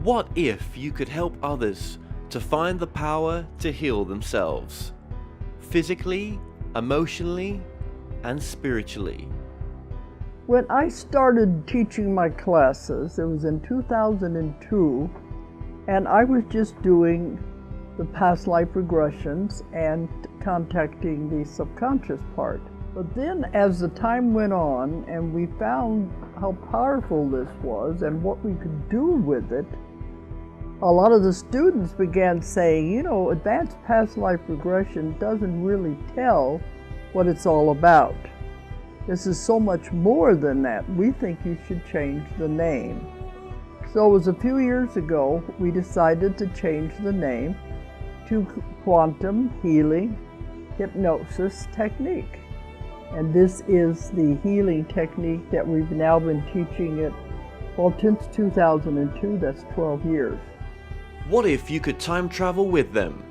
What if you could help others to find the power to heal themselves? Physically, emotionally, and spiritually. When I started teaching my classes, it was in 2002, and I was just doing the past life regressions and contacting the subconscious part. But then as the time went on and we found how powerful this was and what we could do with it, a lot of the students began saying, you know, advanced past life regression doesn't really tell what it's all about. This is so much more than that. We think you should change the name. So it was a few years ago we decided to change the name to Quantum Healing Hypnosis Technique. And this is the healing technique that we've now been teaching it, well, since 2002, that's 12 years. What if you could time travel with them?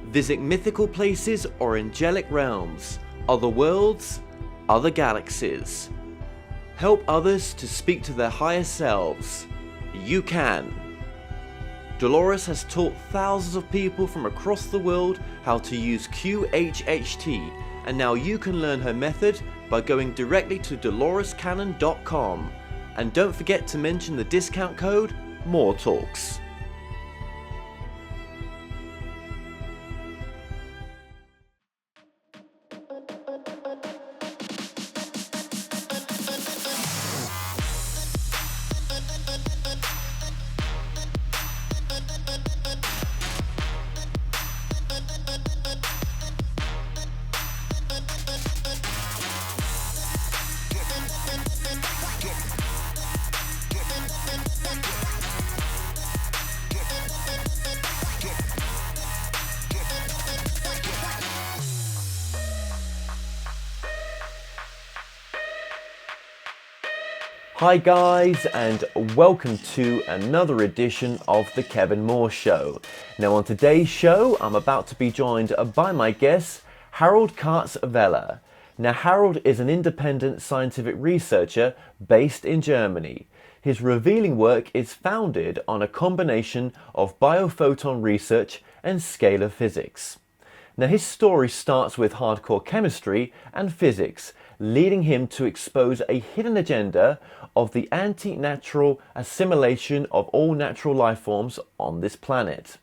Visit mythical places or angelic realms, other worlds, other galaxies. Help others to speak to their higher selves. You can. Dolores has taught thousands of people from across the world how to use QHHT, and now you can learn her method by going directly to dolorescannon.com. And don't forget to mention the discount code MORETALKS. Hi guys, and welcome to another edition of The Kevin Moore Show. Now on today's show, I'm about to be joined by my guest, Harald Kautz-Vella. Now Harald is an independent scientific researcher based in Germany. His revealing work is founded on a combination of biophoton research and scalar physics. Now his story starts with hardcore chemistry and physics, leading him to expose a hidden agenda of the anti-natural assimilation of all natural life forms on this planet.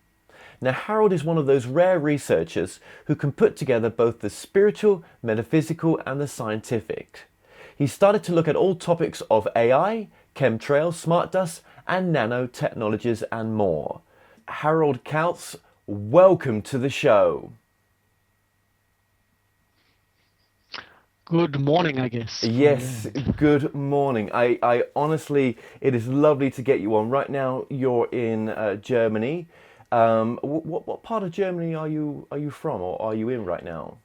Now Harald is one of those rare researchers who can put together both the spiritual, metaphysical and the scientific. He started to look at all topics of AI, chemtrails, smart dust and nano-technologies and more. Harald Kautz, welcome to the show. Good morning, I guess. Yes, good morning. I honestly, it is lovely to get you on. Right now, you're in Germany. What part of Germany are you from, or are you in right now?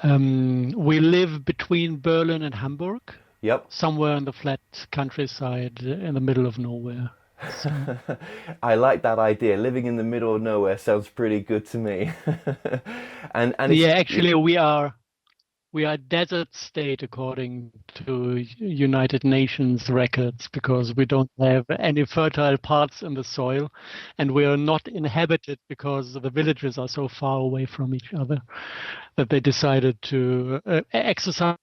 We live between Berlin and Hamburg. Yep. Somewhere in the flat countryside, in the middle of nowhere. So. I like that idea. Living in the middle of nowhere sounds pretty good to me. and yeah, actually, we are a desert state according to United Nations records, because we don't have any fertile parts in the soil, and we are not inhabited because the villages are so far away from each other that they decided to exercise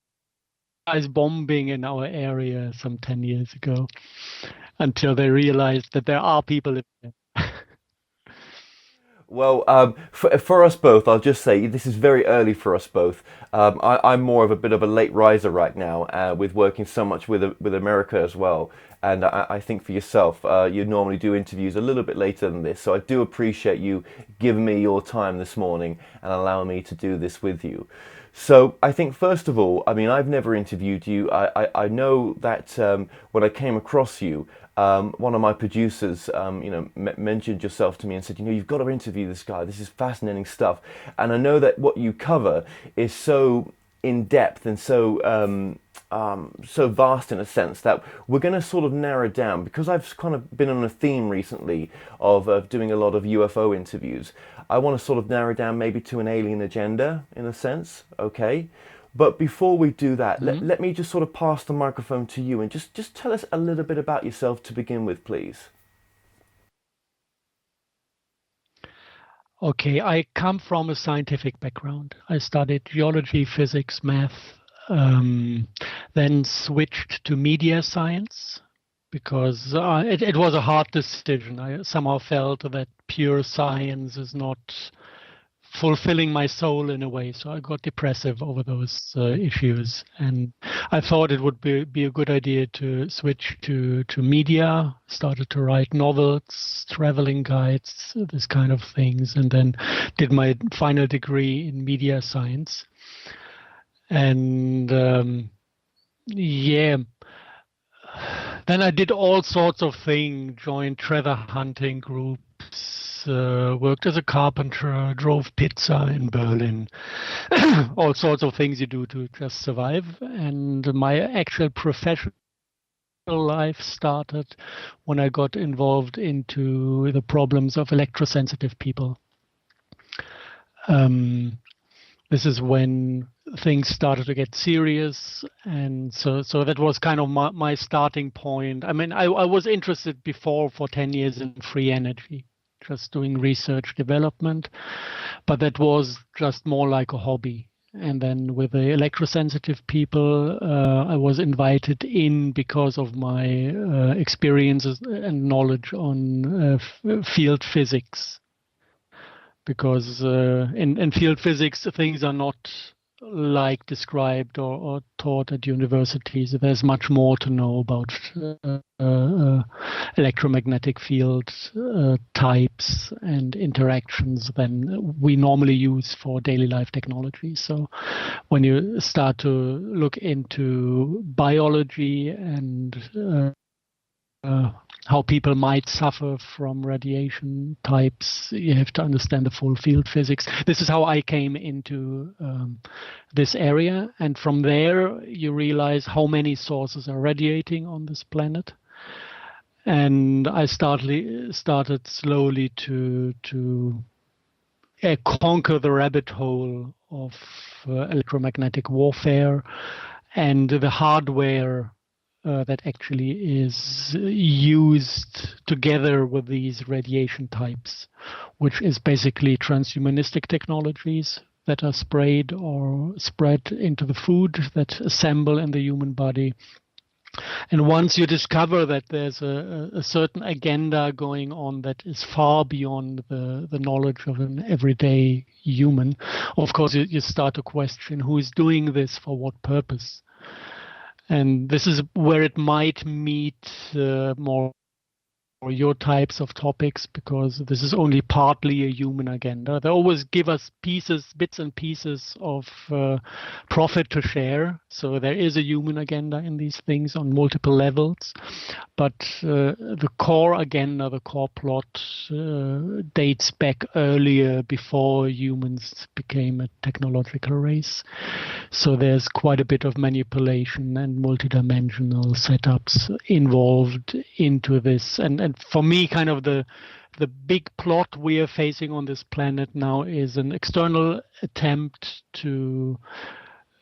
bombing in our area some 10 years ago, until they realized that there are people living there. Well, for us both, I'll just say this is very early for us both. I'm more of a bit of a late riser right now, with working so much with America as well. And I think for yourself, you normally do interviews a little bit later than this. So I do appreciate you giving me your time this morning and allowing me to do this with you. So I think first of all, I mean, I've never interviewed you. I know that when I came across you, one of my producers, mentioned yourself to me and said, you've got to interview this guy. This is fascinating stuff. And I know that what you cover is so in depth and so vast in a sense that we're going to sort of narrow down, because I've kind of been on a theme recently of doing a lot of UFO interviews. I want to sort of narrow down maybe to an alien agenda in a sense, okay? But before we do that, let me just sort of pass the microphone to you and just tell us a little bit about yourself to begin with, please. Okay, I come from a scientific background. I studied geology, physics, math, then switched to media science because it was a hard decision. I somehow felt that pure science is not fulfilling my soul in a way. So I got depressive over those issues. And I thought it would be a good idea to switch to media, started to write novels, traveling guides, this kind of things, and then did my final degree in media science. And yeah, then I did all sorts of things, joined treasure hunting groups, worked as a carpenter, drove pizza in Berlin, all sorts of things you do to just survive. And my actual professional life started when I got involved into the problems of electrosensitive people. This is when things started to get serious, and so that was kind of my starting point. I mean, I was interested before for 10 years in free energy, just doing research development, but that was just more like a hobby. And then with the electrosensitive people, I was invited in because of my experiences and knowledge on field physics. Because in field physics, things are not like described or taught at universities. There's much more to know about electromagnetic field types and interactions than we normally use for daily life technology. So when you start to look into biology and how people might suffer from radiation types, you have to understand the full field physics. This is how I came into this area. And from there, you realize how many sources are radiating on this planet. And I started slowly to conquer the rabbit hole of electromagnetic warfare and the hardware that actually is used together with these radiation types, which is basically transhumanistic technologies that are sprayed or spread into the food that assemble in the human body. And once you discover that there's a certain agenda going on that is far beyond the knowledge of an everyday human, of course, you start to question who is doing this for what purpose. And this is where it might meet more your types of topics, because this is only partly a human agenda. They always give us bits and pieces of profit to share. So there is a human agenda in these things on multiple levels. But the core agenda, the core plot dates back earlier, before humans became a technological race. So there's quite a bit of manipulation and multidimensional setups involved into this. And for me, kind of the big plot we are facing on this planet now is an external attempt to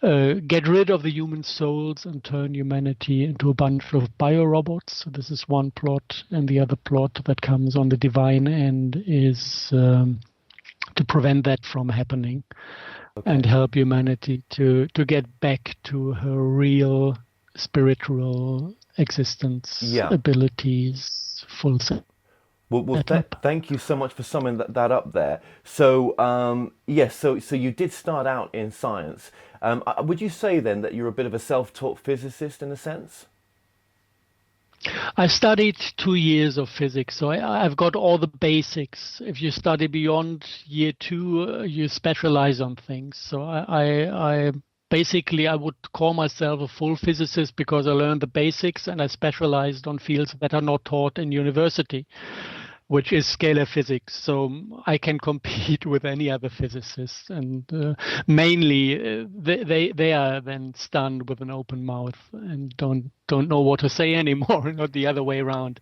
get rid of the human souls and turn humanity into a bunch of biorobots. So this is one plot, and the other plot that comes on the divine end is to prevent that from happening. Okay. And help humanity to get back to her real spiritual existence, abilities, full set. Well, thank you so much for summing that up there. So, yes, so you did start out in science. Would you say then that you're a bit of a self-taught physicist in a sense? I studied 2 years of physics, so I've got all the basics. If you study beyond year 2, you specialize on things. So I basically, I would call myself a full physicist because I learned the basics and I specialized on fields that are not taught in university, which is scalar physics. So I can compete with any other physicist, and mainly they are then stunned with an open mouth and don't don't know what to say anymore, not the other way around.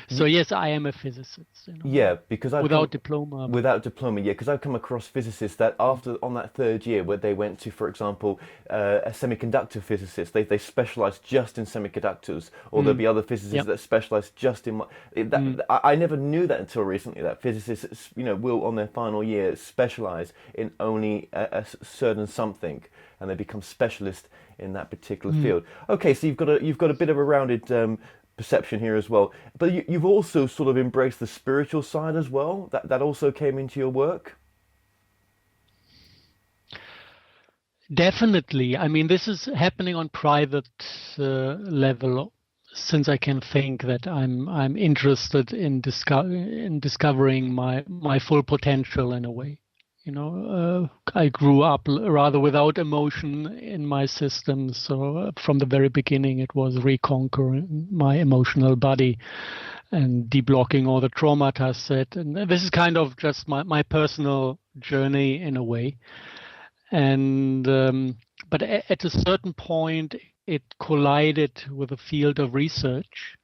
So yes, I am a physicist. Yeah, because without diploma. Without diploma, yeah, because I've come across physicists that on that third year where they went to, for example, a semiconductor physicist, they specialize just in semiconductors, or there'll be other physicists that specialize just in. I never knew that until recently, that physicists, will on their final year specialize in only a certain something, and they become specialist in that particular field. Okay, so you've got a bit of a rounded perception here as well, but you've also sort of embraced the spiritual side as well. That also came into your work. Definitely. I mean, this is happening on private level, since I can think that I'm interested in discovering my full potential in a way. I grew up rather without emotion in my system, so from the very beginning it was reconquering my emotional body and deblocking all the traumata set. And this is kind of just my personal journey in a way. And but at a certain point it collided with a field of research,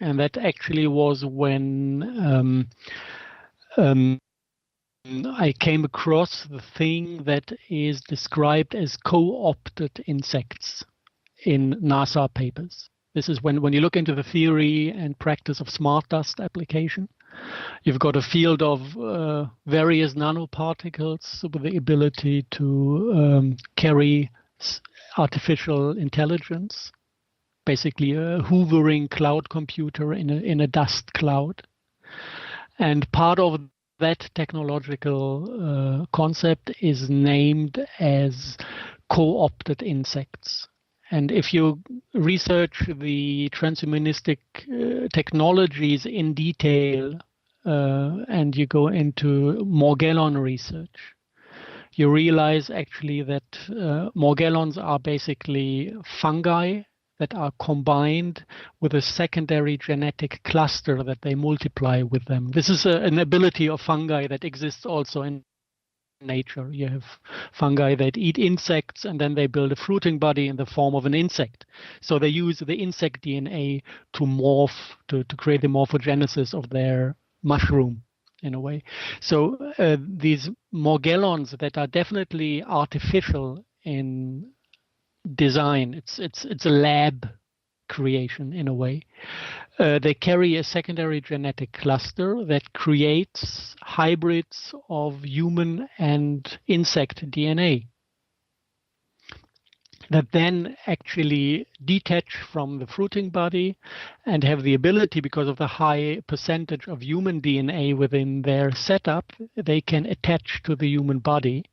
and that actually was when I came across the thing that is described as co-opted insects in NASA papers. This is when you look into the theory and practice of smart dust application. You've got a field of various nanoparticles with the ability to carry artificial intelligence, basically a hoovering cloud computer in a dust cloud. And part of that technological concept is named as co-opted insects. And if you research the transhumanistic technologies in detail and you go into Morgellon research, you realize actually that Morgellons are basically fungi that are combined with a secondary genetic cluster that they multiply with them. This is an ability of fungi that exists also in nature. You have fungi that eat insects and then they build a fruiting body in the form of an insect. So they use the insect DNA to morph, to create the morphogenesis of their mushroom in a way. So these Morgellons that are definitely artificial in design, it's a lab creation in a way. They carry a secondary genetic cluster that creates hybrids of human and insect DNA that then actually detach from the fruiting body and have the ability, because of the high percentage of human DNA within their setup, they can attach to the human body,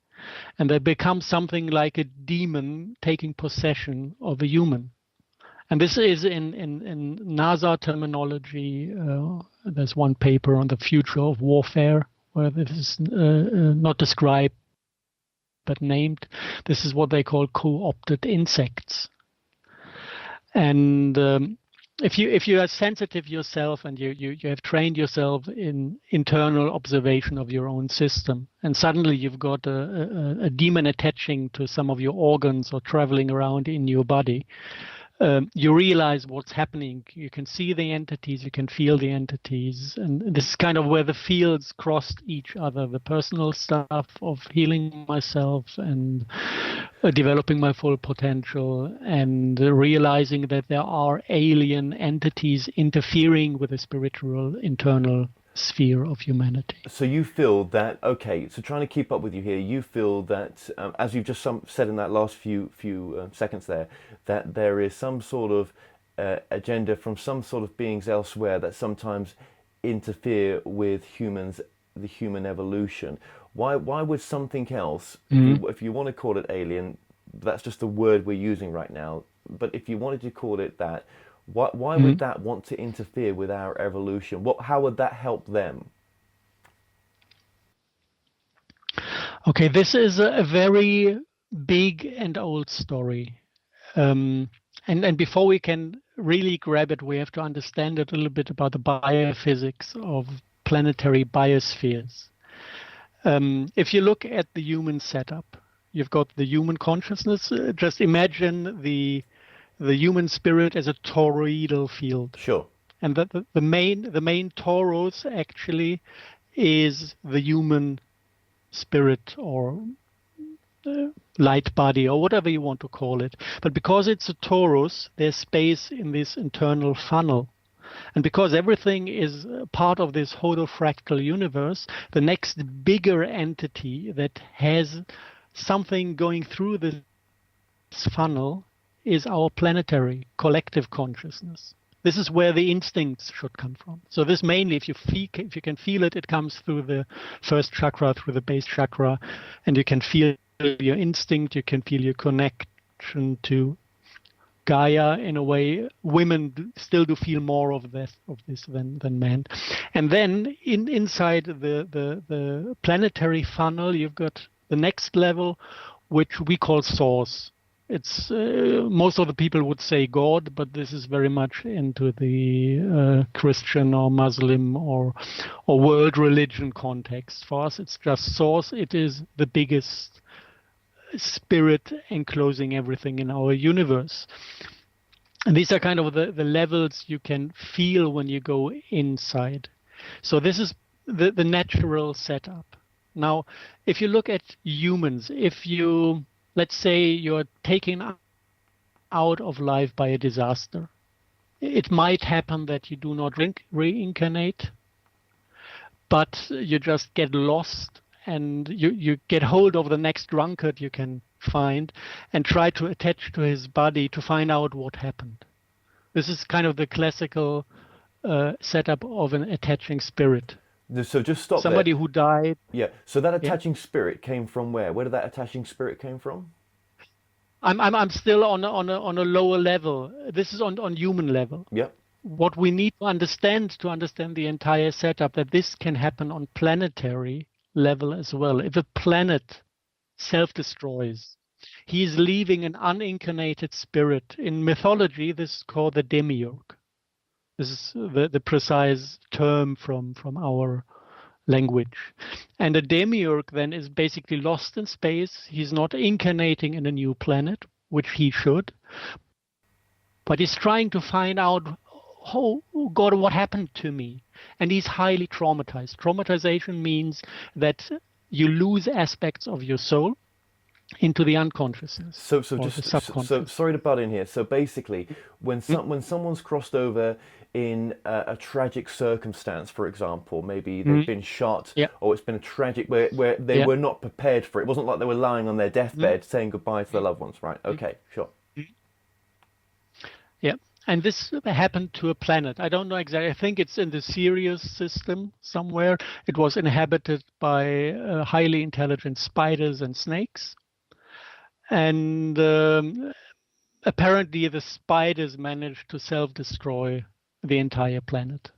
and they become something like a demon taking possession of a human. And this is in NASA terminology. There's one paper on the future of warfare where this is not described but named. This is what they call co-opted insects. And if you are sensitive yourself and you have trained yourself in internal observation of your own system, and suddenly you've got a demon attaching to some of your organs or traveling around in your body, you realize what's happening. You can see the entities, you can feel the entities, and this is kind of where the fields crossed each other. The personal stuff of healing myself and developing my full potential, and realizing that there are alien entities interfering with the spiritual internal sphere of humanity. So you feel that, okay, so trying to keep up with you here, you feel that, as you've just said in that last few seconds there, that there is some sort of agenda from some sort of beings elsewhere that sometimes interfere with humans, the human evolution. Why would something else, if you want to call it alien, that's just the word we're using right now, but if you wanted to call it that, why would that want to interfere with our evolution? How would that help them? Okay, this is a very big and old story. And before we can really grab it, we have to understand a little bit about the biophysics of planetary biospheres. If you look at the human setup, you've got the human consciousness. Just imagine the the human spirit as a toroidal field. Sure. And the main torus actually is the human spirit or light body or whatever you want to call it. But because it's a torus, there's space in this internal funnel. And because everything is part of this holofractal universe, the next bigger entity that has something going through this funnel is our planetary collective consciousness. This is where the instincts should come from. So this mainly, if you can feel it, it comes through the first chakra, through the base chakra, and you can feel your instinct, you can feel your connection to Gaia in a way. Women still do feel more of this than men. And then inside the planetary funnel, you've got the next level, which we call source. It's most of the people would say God, but this is very much into the Christian or Muslim or world religion context. For us, it's just source. It is the biggest spirit enclosing everything in our universe. And these are kind of the levels you can feel when you go inside. So this is the natural setup. Now, if you look at humans, let's say you're taken out of life by a disaster, it might happen that you do not reincarnate, but you just get lost and you get hold of the next drunkard you can find and try to attach to his body to find out what happened. This is kind of the classical setup of an attaching spirit. So just stop Somebody there. who died. Yeah. So that attaching spirit came from where? Where did that attaching spirit came from? I'm still on a lower level. This is on human level. Yeah. What we need to understand the entire setup, that this can happen on planetary level as well. If a planet self-destroys, he is leaving an unincarnated spirit. In mythology, this is called the demiurge. This is the precise term from our language. And a demiurge then is basically lost in space. He's not incarnating in a new planet, which he should, but he's trying to find out, oh God, what happened to me? And he's highly traumatized. Traumatization means that you lose aspects of your soul into the unconsciousness. So sorry to butt in here. So basically, when someone's crossed over in a tragic circumstance, for example, maybe they've been shot, or it's been a tragic where they were not prepared for it. It wasn't like they were lying on their deathbed saying goodbye to their loved ones, right? Okay, sure. Yeah. And this happened to a planet. I don't know exactly. I think it's in the Sirius system somewhere. It was inhabited by highly intelligent spiders and snakes. And apparently the spiders managed to self-destroy the entire planet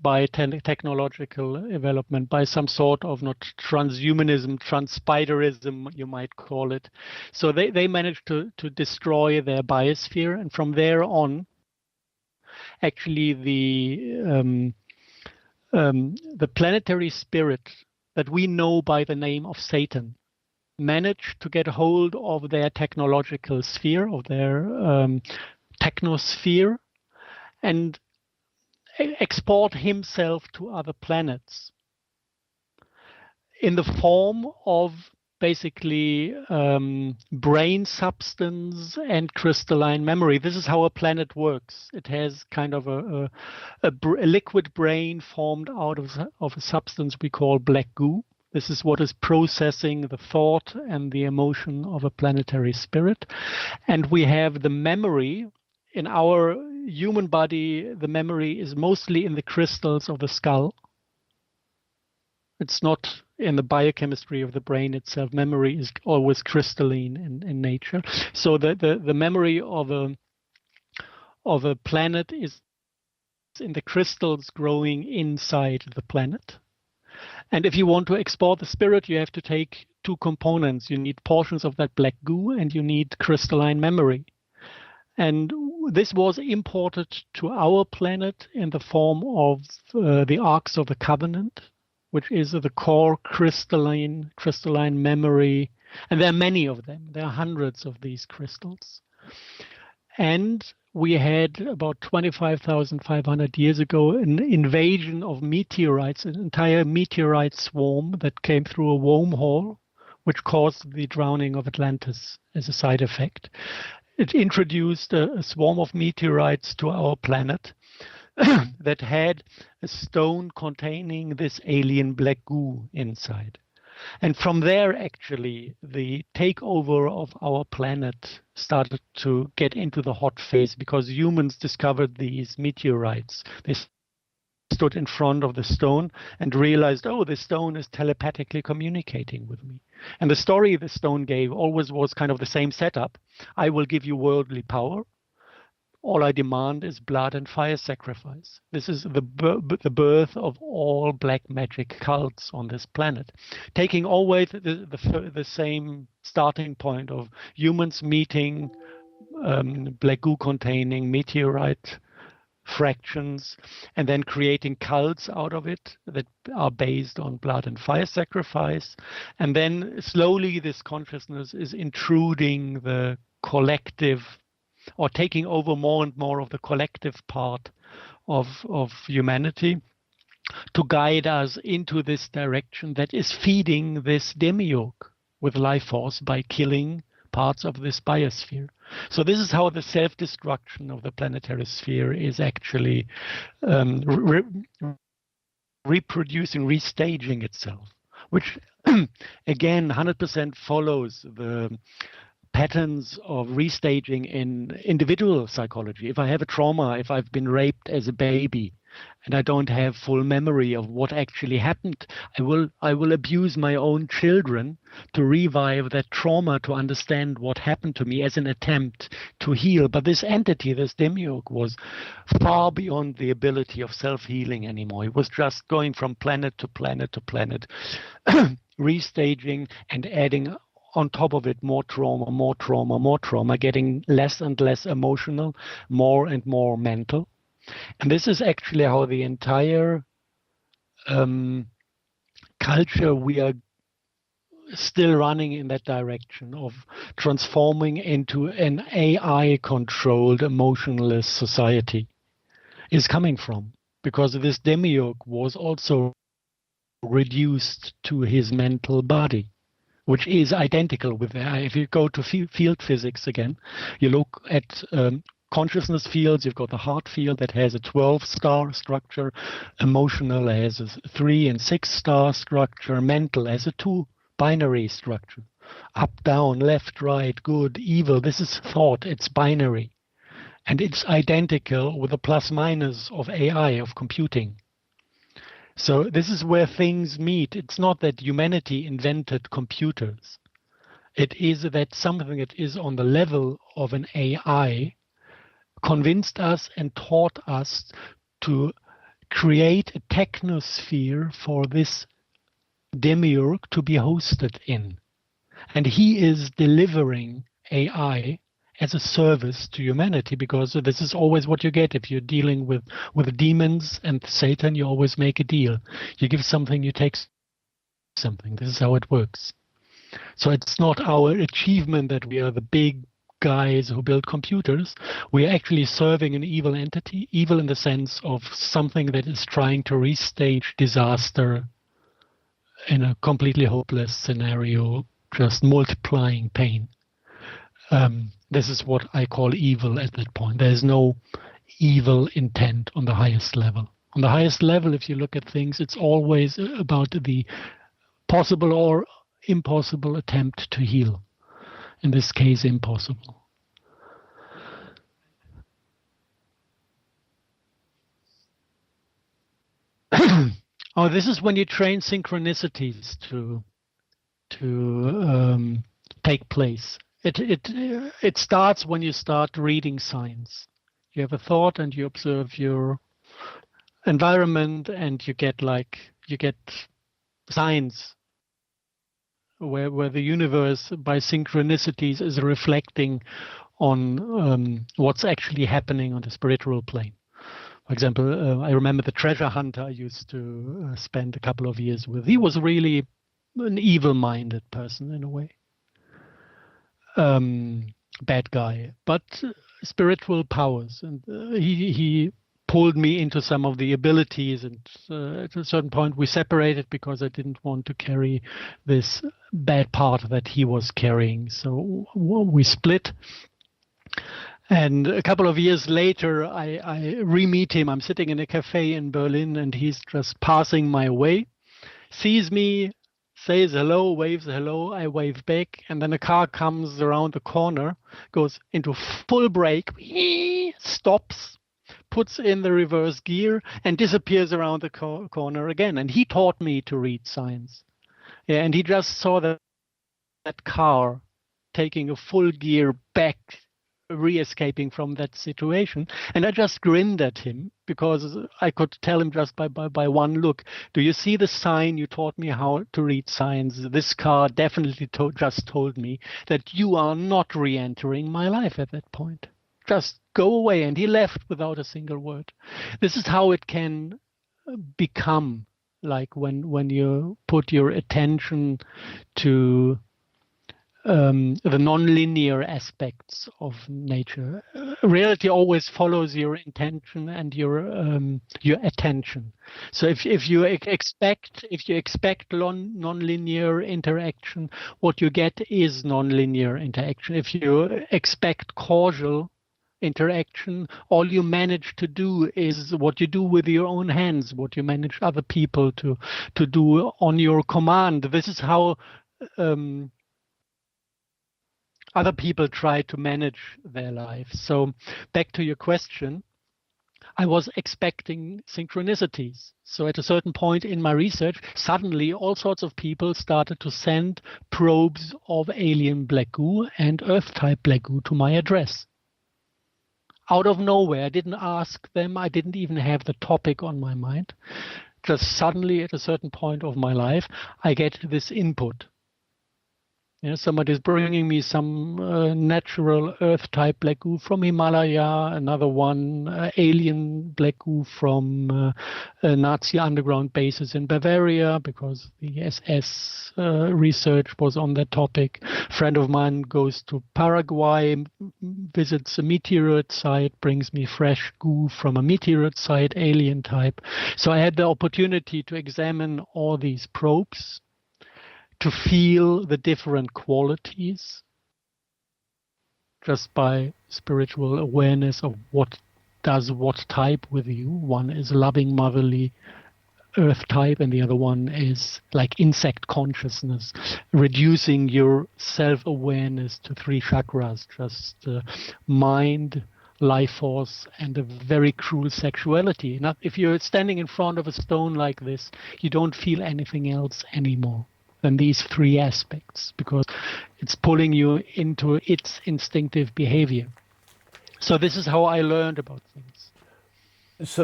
by technological development, by some sort of not transhumanism, transpiderism, you might call it. So they managed to destroy their biosphere. And from there on, actually the planetary spirit that we know by the name of Satan managed to get hold of their technological sphere, of their technosphere, and export himself to other planets in the form of basically brain substance and crystalline memory. This is how a planet works. It has kind of a liquid brain formed out of a substance we call black goo. This is what is processing the thought and the emotion of a planetary spirit. And we have the memory. In our human body, the memory is mostly in the crystals of the skull. It's not in the biochemistry of the brain itself. Memory is always crystalline in nature. So the memory of a planet is in the crystals growing inside the planet. And if you want to export the spirit, you have to take two components. You need portions of that black goo and you need crystalline memory. And this was imported to our planet in the form of the Arks of the Covenant, which is the core crystalline memory. And there are many of them. There are hundreds of these crystals. And we had about 25,500 years ago an invasion of meteorites, an entire meteorite swarm that came through a wormhole, which caused the drowning of Atlantis as a side effect. It introduced a swarm of meteorites to our planet that had a stone containing this alien black goo inside. And from there, actually, the takeover of our planet started to get into the hot phase because humans discovered these meteorites. They stood in front of the stone and realized, oh, the stone is telepathically communicating with me. And the story the stone gave always was kind of the same setup. I will give you worldly power. All I demand is blood and fire sacrifice. This is the birth of all black magic cults on this planet, taking always the same starting point of humans meeting black goo containing meteorite fractions and then creating cults out of it that are based on blood and fire sacrifice. And then slowly this consciousness is intruding the collective or taking over more and more of the collective part of humanity to guide us into this direction that is feeding this demiurge with life force by killing parts of this biosphere. So this is how the self-destruction of the planetary sphere is actually reproducing, restaging itself, which again 100% follows the patterns of restaging in individual psychology. If I have a trauma, if I've been raped as a baby and I don't have full memory of what actually happened, I will abuse my own children to revive that trauma, to understand what happened to me as an attempt to heal. But this entity, this demiurge, was far beyond the ability of self-healing anymore. It was just going from planet to planet to planet, restaging and adding on top of it more trauma, more trauma, more trauma, getting less and less emotional, more and more mental. And this is actually how the entire culture, we are still running in that direction of transforming into an AI-controlled, emotionless society is coming from. Because this demiurge was also reduced to his mental body, which is identical with if you go to field physics again, you look at consciousness fields, you've got the heart field that has a 12-star structure, emotional has a 3 and 6-star structure, mental has a 2-binary structure. Up, down, left, right, good, evil, this is thought, it's binary. And it's identical with the plus minus of AI, of computing. So this is where things meet. It's not that humanity invented computers. It is that something that is on the level of an AI convinced us and taught us to create a technosphere for this demiurge to be hosted in. And he is delivering AI as a service to humanity, because this is always what you get if you're dealing with demons and Satan. You always make a deal. You give something, you take something. This is how it works. So it's not our achievement that we are the big guys who build computers. We are actually serving an evil entity, evil in the sense of something that is trying to restage disaster in a completely hopeless scenario, just multiplying pain. This is what I call evil at that point. There is no evil intent on the highest level. On the highest level, if you look at things, it's always about the possible or impossible attempt to heal. In this case, impossible. Oh, this is when you train synchronicities to take place. It starts when you start reading signs. You have a thought and you observe your environment, and you get signs where the universe by synchronicities is reflecting on what's actually happening on the spiritual plane. For example, I remember the treasure hunter I used to spend a couple of years with. He was really an evil-minded person in a way. bad guy, but spiritual powers, and he pulled me into some of the abilities, and at a certain point we separated because I didn't want to carry this bad part that he was carrying. So we split. And a couple of years later, I re-meet him. I'm sitting in a cafe in Berlin, and he's just passing my way, sees me, says hello, waves hello, I wave back, and then a car comes around the corner, goes into full brake, stops, puts in the reverse gear, and disappears around the corner again. And he taught me to read signs. Yeah, and he just saw that car taking a full gear back, re-escaping from that situation. And I just grinned at him because I could tell him just by one look, do you see the sign? You taught me how to read signs. This car definitely just told me that you are not re-entering my life at that point. Just go away. And he left without a single word. This is how it can become, like when you put your attention to the non-linear aspects of nature. Reality always follows your intention and your attention. So if you expect non-linear interaction, what you get is non-linear interaction. If you expect causal interaction, all you manage to do is what you do with your own hands, what you manage other people to do on your command. This is how other people try to manage their lives. So back to your question, I was expecting synchronicities. So at a certain point in my research, suddenly all sorts of people started to send probes of alien black goo and Earth-type black goo to my address. Out of nowhere, I didn't ask them. I didn't even have the topic on my mind. Just suddenly at a certain point of my life, I get this input. Yeah, somebody is bringing me some natural Earth-type black goo from Himalaya, another one alien black goo from Nazi underground bases in Bavaria, because the SS research was on that topic. A friend of mine goes to Paraguay, visits a meteorite site, brings me fresh goo from a meteorite site, alien type. So I had the opportunity to examine all these probes, to feel the different qualities just by spiritual awareness of what does what type with you. One is loving, motherly, earth type, and the other one is like insect consciousness, reducing your self-awareness to 3 chakras, just mind, life force, and a very cruel sexuality. Now, if you're standing in front of a stone like this, you don't feel anything else anymore than these 3 aspects, because it's pulling you into its instinctive behavior. So this is how I learned about things.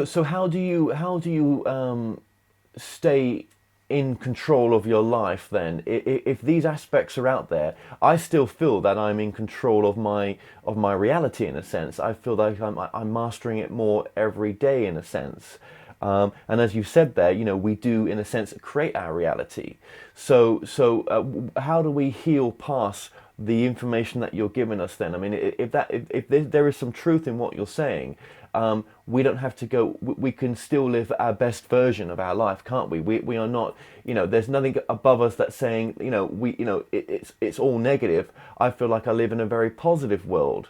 So how do you stay in control of your life then? If these aspects are out there, I still feel that I'm in control of my reality in a sense. I feel like I'm mastering it more every day in a sense. And as you said there, we do, in a sense, create our reality. So how do we heal past the information that you're giving us then? I mean, if there is some truth in what you're saying, we don't have to go, we can still live our best version of our life, can't we? We are not, there's nothing above us that's saying, it's all negative. I feel like I live in a very positive world.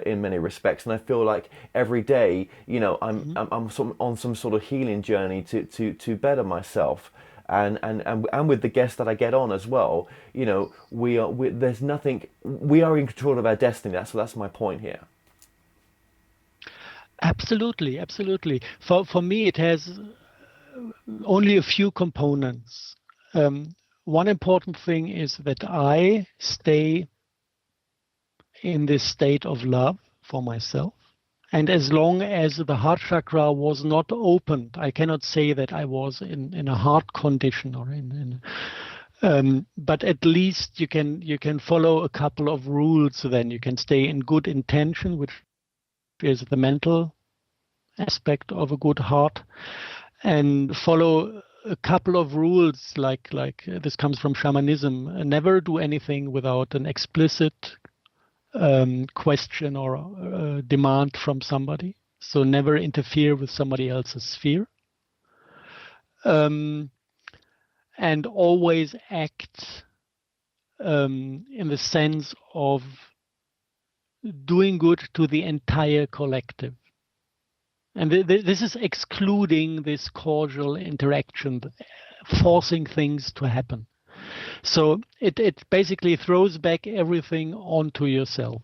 In many respects, and I feel like every day, I'm on some sort of healing journey to better myself, and with the guests that I get on as well, we are in control of our destiny. That's my point here. Absolutely. For me, it has only a few components. One important thing is that I stay in this state of love for myself. And as long as the heart chakra was not opened, I cannot say that I was in a heart condition or but at least you can follow a couple of rules. Then you can stay in good intention, which is the mental aspect of a good heart, and follow a couple of rules like this comes from shamanism. Never do anything without an explicit question or demand from somebody. So never interfere with somebody else's sphere. And always act in the sense of doing good to the entire collective. And this is excluding this causal interaction, forcing things to happen. So it basically throws back everything onto yourself.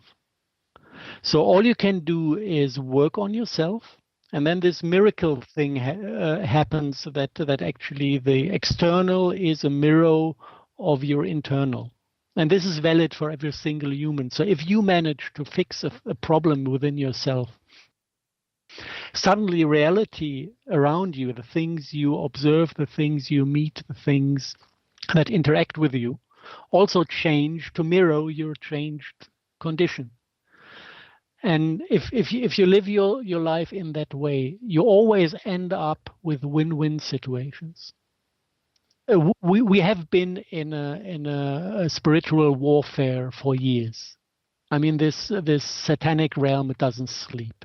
So all you can do is work on yourself, and then this miracle thing happens that actually the external is a mirror of your internal. And this is valid for every single human. So if you manage to fix a problem within yourself, suddenly reality around you, the things you observe, the things you meet, the things that interact with you, also change to mirror your changed condition. And if you live your life in that way, you always end up with win-win situations. We have been in a spiritual warfare for years. I mean, this satanic realm, it doesn't sleep.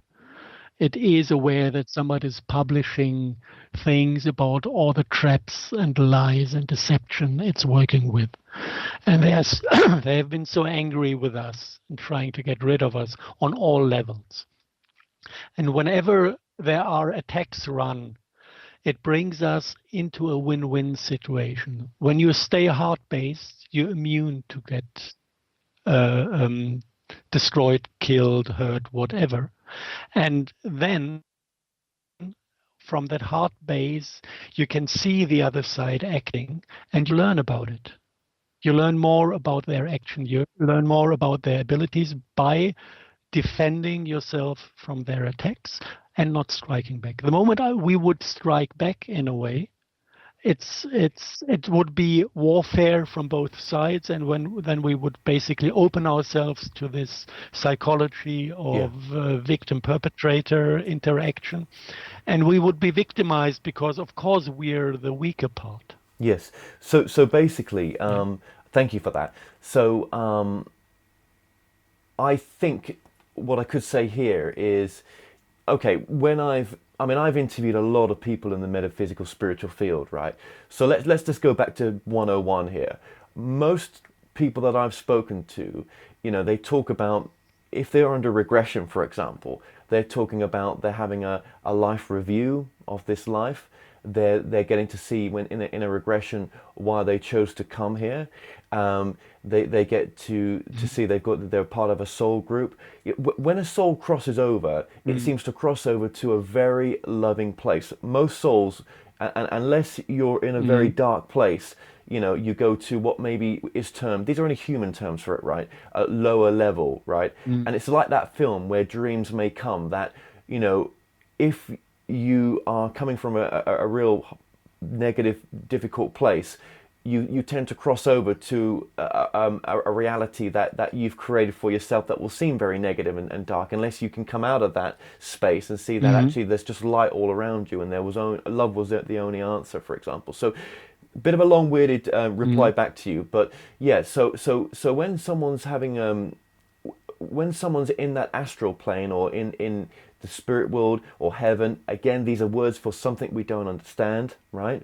It is aware that somebody is publishing things about all the traps and lies and deception it's working with. And they have been so angry with us and trying to get rid of us on all levels. And whenever there are attacks run, it brings us into a win-win situation. When you stay heart-based, you're immune to get destroyed, killed, hurt, whatever. And then from that heart base, you can see the other side acting, and you learn about it. You learn more about their action. You learn more about their abilities by defending yourself from their attacks and not striking back. The moment we would strike back in a way, it would be warfare from both sides, and then we would basically open ourselves to this psychology of victim-perpetrator interaction, and we would be victimized because, of course, we're the weaker part. Yes. So basically, thank you for that. So I think what I could say here is, okay, I've interviewed a lot of people in the metaphysical spiritual field, right? So let's just go back to 101 here. Most people that I've spoken to, they talk about, if they're under regression, for example, they're talking about they're having a life review of this life. They're getting to see when in a regression why they chose to come here. They get to see they're part of a soul group. When a soul crosses over, it seems to cross over to a very loving place. Most souls, and unless you're in a very dark place, you go to what maybe is termed, these are only human terms for it, right? A lower level, right? And it's like that film where dreams may come, that, if you are coming from a real negative, difficult place, you tend to cross over to a reality that you've created for yourself that will seem very negative and dark, unless you can come out of that space and see that actually there's just light all around you, and love was the only answer, for example. So a bit of a long-worded reply back to you, but yeah, so when someone's having when someone's in that astral plane or in the spirit world or heaven, again, these are words for something we don't understand, right?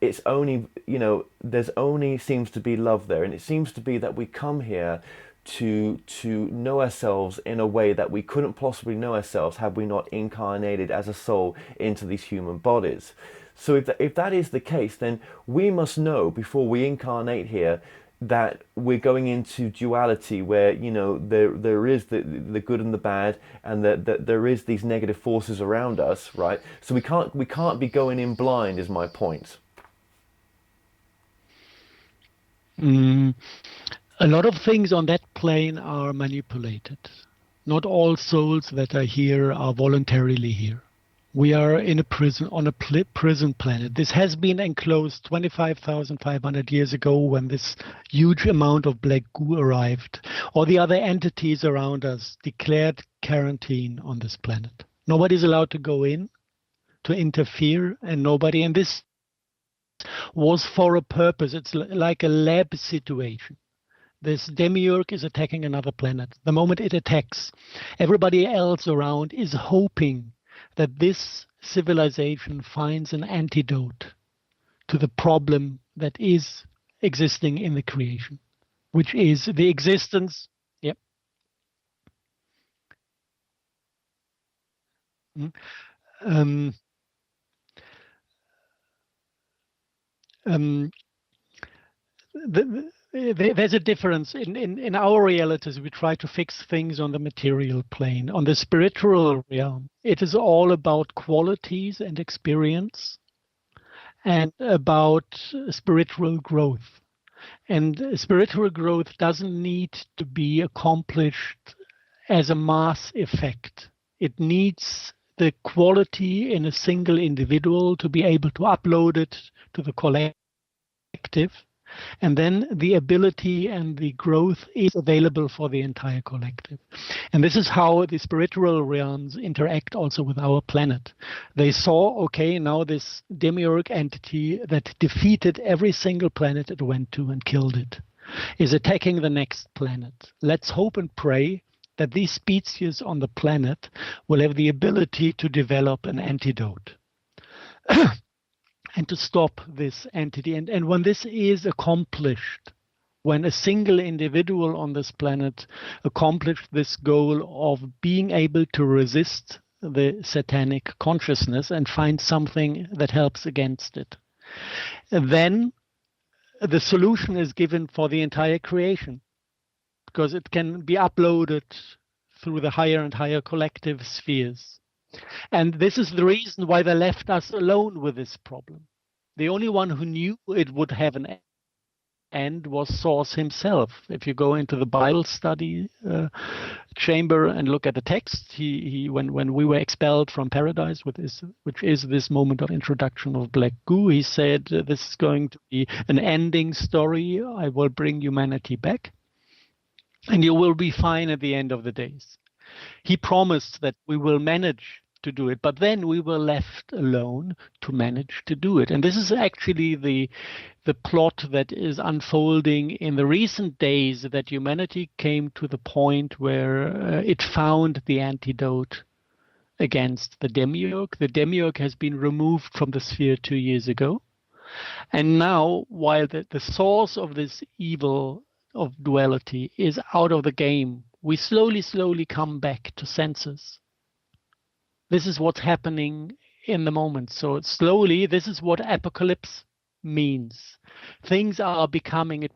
It's only, there's only seems to be love there. And it seems to be that we come here to know ourselves in a way that we couldn't possibly know ourselves had we not incarnated as a soul into these human bodies. So if that is the case, then we must know before we incarnate here that we're going into duality, where there is the good and the bad, and that there is these negative forces around us, right? So we can't be going in blind, is my point. A lot of things on that plane are manipulated. Not all souls that are here are voluntarily here. We are in a prison, on a prison planet. This has been enclosed 25,500 years ago when this huge amount of black goo arrived. All the other entities around us declared quarantine on this planet. Nobody's allowed to go in to interfere, and this was for a purpose. It's like a lab situation. This demiurge is attacking another planet. The moment it attacks, everybody else around is hoping that this civilization finds an antidote to the problem that is existing in the creation, which is the existence. Yep. Um, um, there's a difference in our realities. We try to fix things on the material plane. On the spiritual realm, it is all about qualities and experience and about spiritual growth. And spiritual growth doesn't need to be accomplished as a mass effect. It needs the quality in a single individual to be able to upload it to the collective. And then the ability and the growth is available for the entire collective. And this is how the spiritual realms interact also with our planet. They saw, okay, now this demiurge entity that defeated every single planet it went to and killed it is attacking the next planet. Let's hope and pray that these species on the planet will have the ability to develop an antidote. And to stop this entity. And when this is accomplished, when a single individual on this planet accomplished this goal of being able to resist the satanic consciousness and find something that helps against it, then the solution is given for the entire creation, because it can be uploaded through the higher and higher collective spheres. And this is the reason why they left us alone with this problem. The only one who knew it would have an end was Source himself. If you go into the Bible study chamber and look at the text, he when we were expelled from paradise, which is this moment of introduction of black goo, he said, this is going to be an ending story. I will bring humanity back, and you will be fine at the end of the days. He promised that we will manage to do it, but then we were left alone to manage to do it. And this is actually the plot that is unfolding in the recent days, that humanity came to the point where it found the antidote against the demiurge. The demiurge has been removed from the sphere 2 years ago. And now, while the source of this evil of duality is out of the game, we slowly come back to senses. This is what's happening in the moment. So slowly, this is what apocalypse means. Things are becoming, it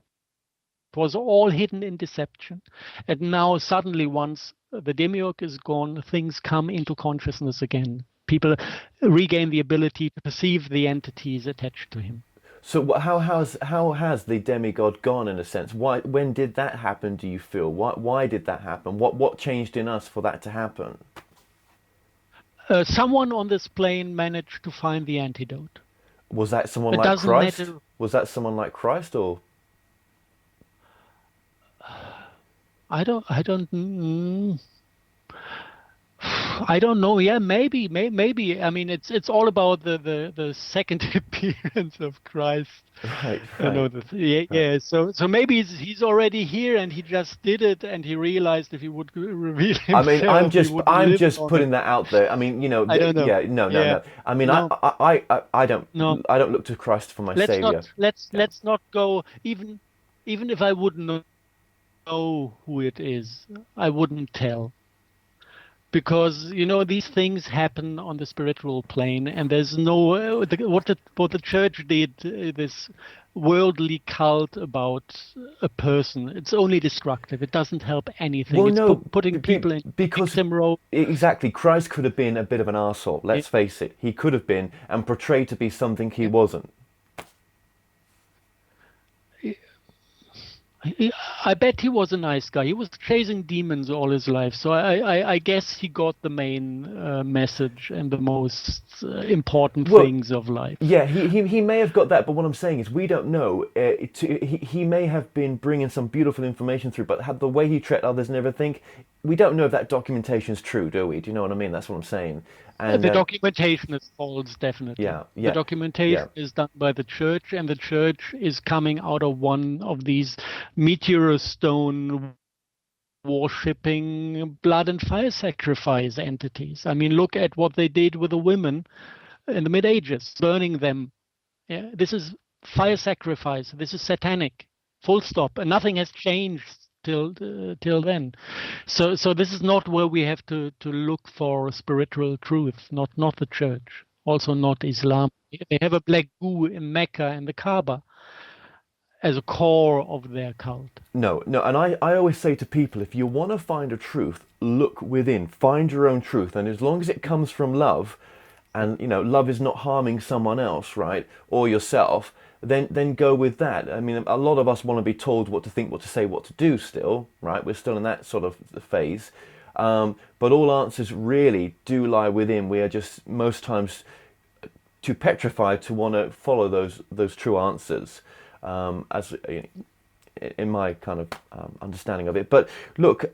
was all hidden in deception. And now suddenly, once the demiurge is gone, things come into consciousness again. People regain the ability to perceive the entities attached to him. So how has the demigod gone, in a sense? When did that happen, do you feel? Why did that happen? What changed in us for that to happen? Someone on this plane managed to find the antidote. Was that someone like Christ? Was that someone like Christ, or? I don't know. Yeah, maybe. I mean, it's all about the second appearance of Christ. Right. You know, yeah. So maybe he's already here, and he just did it, and he realized if he would reveal himself. I mean, I'm just putting that out there. I mean, you know, I don't know. Yeah, no. I mean, No. I don't look to Christ for my savior. Let's not go. Even if I wouldn't know who it is, I wouldn't tell. Because, you know, these things happen on the spiritual plane, and there's no what the church did, this worldly cult about a person. It's only destructive. It doesn't help anything. Well, it's no, putting people in victim role. Exactly, Christ could have been a bit of an arsehole. Let's face it, he could have been, and portrayed to be something he wasn't. I bet he was a nice guy. He was chasing demons all his life. So I guess he got the main message and the most important things of life. Yeah, he may have got that, but what I'm saying is we don't know. He may have been bringing some beautiful information through, but the way he treated others and everything, we don't know if that documentation is true, do we? Do you know what I mean? That's what I'm saying. And The documentation is false, definitely. yeah, The yeah, documentation is done by the church, and the church is coming out of one of these meteor stone worshipping blood and fire sacrifice entities. I mean, look at what they did with the women in the Mid Ages, burning them. Yeah, this is fire sacrifice. This is satanic. Full stop. And nothing has changed till then. So this is not where we have to look for spiritual truth. Not the church. Also not Islam. They have a black goo in Mecca and the Kaaba as a core of their cult. No, and I always say to people, if you want to find a truth, look within, find your own truth, and as long as it comes from love, and love is not harming someone else, right, or yourself, then go with that. I mean, a lot of us want to be told what to think, what to say, what to do still, right? We're still in that sort of phase. But all answers really do lie within. We are just most times too petrified to want to follow those true answers, as in my kind of understanding of it. But look,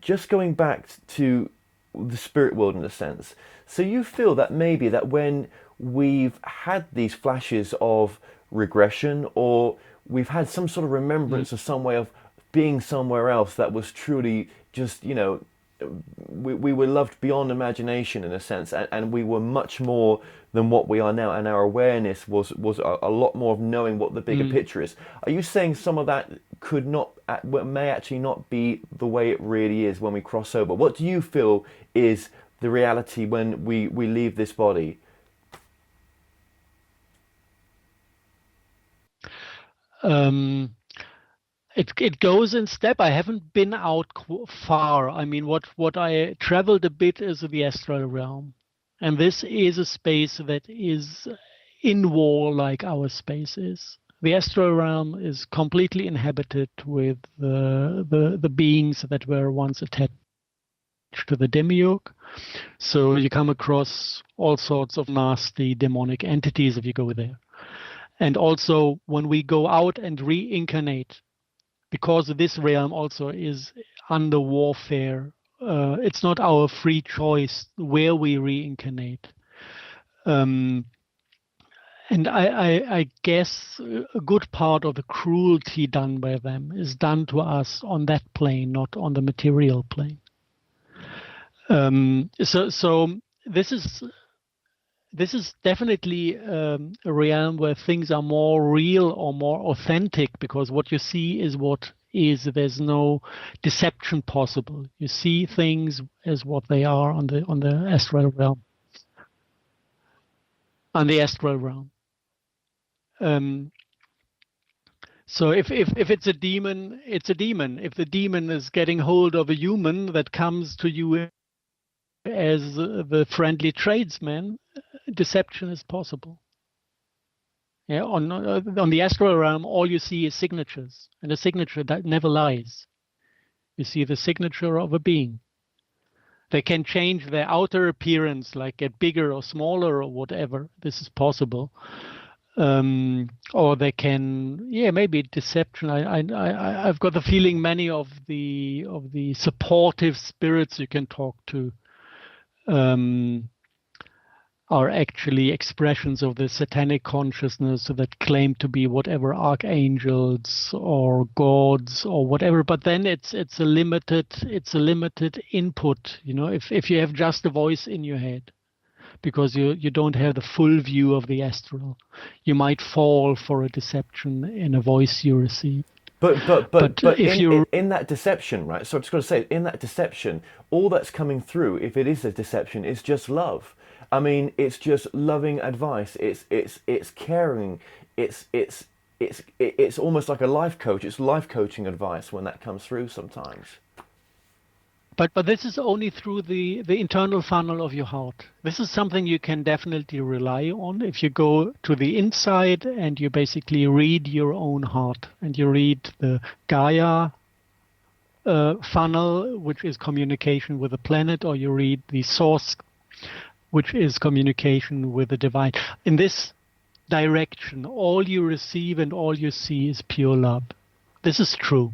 just going back to the spirit world in a sense. So you feel that maybe that when we've had these flashes of regression, or we've had some sort of remembrance of some way of being somewhere else that was truly just, we were loved beyond imagination in a sense, and we were much more than what we are now, and our awareness was a lot more of knowing what the bigger picture is. Are you saying some of that may actually not be the way it really is when we cross over? What do you feel is the reality when we leave this body? It goes in step. I haven't been out far. I mean, what I traveled a bit is the astral realm, and this is a space that is in war like our space is. The astral realm is completely inhabited with the beings that were once attached to the demiurge. So you come across all sorts of nasty demonic entities if you go there. And also when we go out and reincarnate, because this realm also is under warfare, it's not our free choice where we reincarnate. And I guess a good part of the cruelty done by them is done to us on that plane, not on the material plane. So this is definitely a realm where things are more real or more authentic, because what you see is what is. There's no deception possible. You see things as what they are on the astral realm. On the astral realm. So if it's a demon, it's a demon. If the demon is getting hold of a human that comes to you as the friendly tradesman, deception is possible. Yeah, on the astral realm, all you see is signatures, and a signature that never lies. You see the signature of a being. They can change their outer appearance, like get bigger or smaller or whatever. This is possible. Or they can, maybe deception. I've got the feeling many of the supportive spirits you can talk to are actually expressions of the satanic consciousness that claim to be whatever archangels or gods or whatever. But then it's a limited input. If you have just a voice in your head, because you don't have the full view of the astral, you might fall for a deception in a voice you receive. But in that deception, right? So I just got to say, in that deception, all that's coming through, if it is a deception, is just love. I mean, it's just loving advice. It's caring. It's almost like a life coach. It's life coaching advice when that comes through sometimes. But this is only through the internal funnel of your heart. This is something you can definitely rely on if you go to the inside and you basically read your own heart, and you read the Gaia funnel, which is communication with the planet, or you read the source, which is communication with the divine. In this direction, all you receive and all you see is pure love. This is true.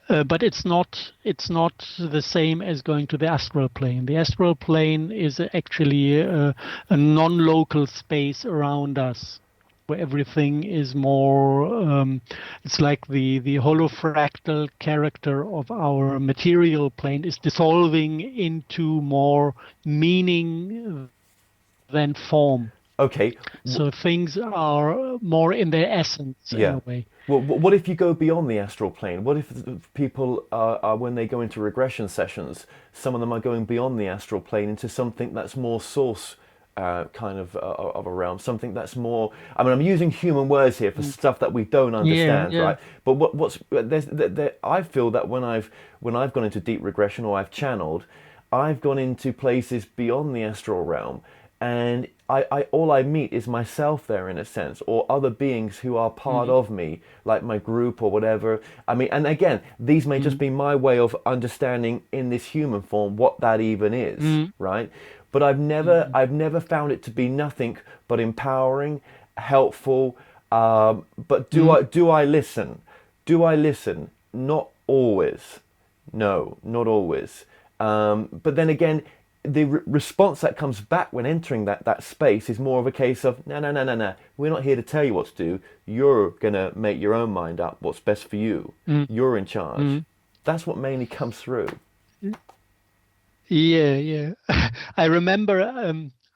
but it's not the same as going to the astral plane. The astral plane is actually a non-local space around us, where everything is more. It's like the holofractal character of our material plane is dissolving into more meaning than form. Okay. So things are more in their essence in Yeah. a way. Well, what if you go beyond the astral plane? What if people are, when they go into regression sessions, some of them are going beyond the astral plane into something that's more source kind of a realm, something that's more. I mean, I'm using human words here for stuff that we don't understand, Yeah. right? But what's I feel that when I've gone into deep regression or I've channeled, I've gone into places beyond the astral realm, and I all I meet is myself there in a sense, or other beings who are part of me, like my group or whatever. I mean, and again, these may just be my way of understanding in this human form what that even is, right? But I've never found it to be nothing but empowering, helpful. But do I listen? Do I listen? Not always. No, not always. But then again, the response that comes back when entering that space is more of a case of no. We're not here to tell you what to do. You're gonna make your own mind up. What's best for you? You're in charge. That's what mainly comes through. Yeah. I remember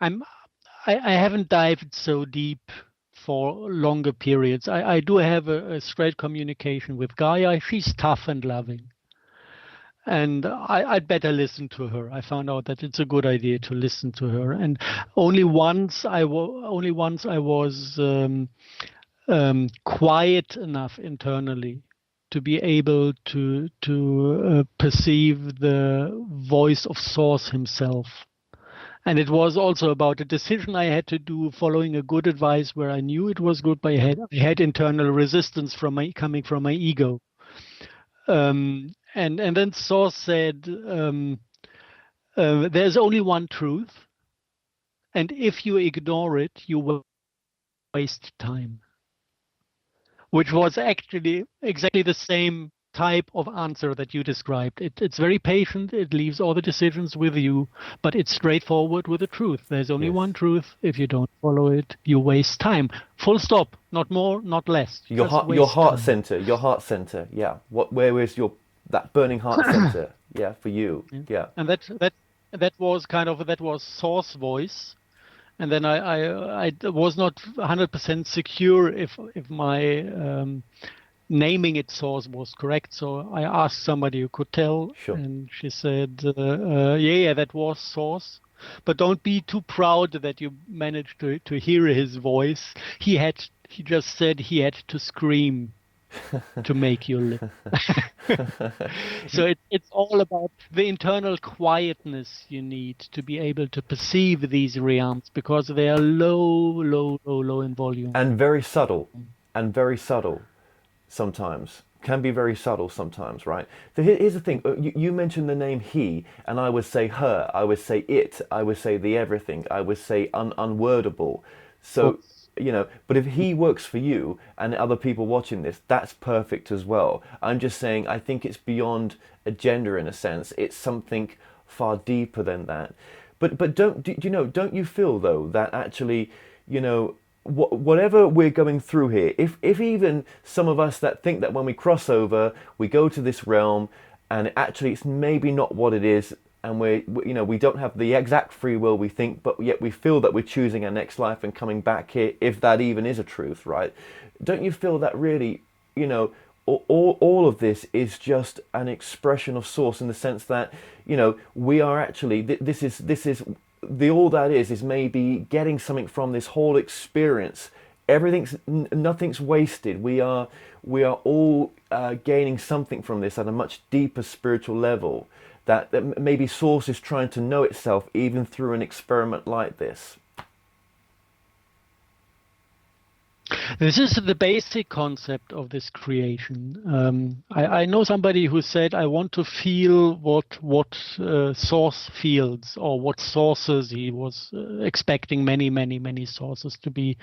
I haven't dived so deep for longer periods. I do have a straight communication with Gaia. She's tough and loving. And I'd better listen to her. I found out that it's a good idea to listen to her. And only once I was quiet enough internally to be able to perceive the voice of Source himself. And it was also about a decision I had to do, following a good advice where I knew it was good, but I had internal resistance coming from my ego. And then Source said, there's only one truth, and if you ignore it, you will waste time. Which was actually exactly the same type of answer that you described. It's very patient, it leaves all the decisions with you, but it's straightforward with the truth. There's only one truth. If you don't follow it, you waste time. Full stop. Not more, not less. Your heart center. Yeah. Where is that burning heart center? Yeah, for you. Yeah. And that was Source voice. And then I was not 100% secure if my naming it Source was correct. So I asked somebody who could tell, and she said, yeah, that was Source. But don't be too proud that you managed to hear his voice. He just said he had to scream to make you live. So it's all about the internal quietness you need to be able to perceive these realms, because they are low in volume. And very subtle sometimes. Can be very subtle sometimes, right? So here's the thing. You mentioned the name he, and I would say her, I would say it, I would say the everything, I would say unwordable. So, but if he works for you and other people watching this, that's perfect as well. I'm just saying, I think it's beyond a gender in a sense. It's something far deeper than that. But don't you feel though that actually, whatever we're going through here, if even some of us that think that when we cross over, we go to this realm and actually it's maybe not what it is, and we don't have the exact free will we think, but yet we feel that we're choosing our next life and coming back here, if that even is a truth, right? Don't you feel that really, all of this is just an expression of Source, in the sense that, we are actually, this is all that is maybe getting something from this whole experience. Nothing's wasted. We are all gaining something from this at a much deeper spiritual level, that maybe Source is trying to know itself even through an experiment like this. This is the basic concept of this creation. I know somebody who said, I want to feel what Source feels, or what sources he was expecting many sources to be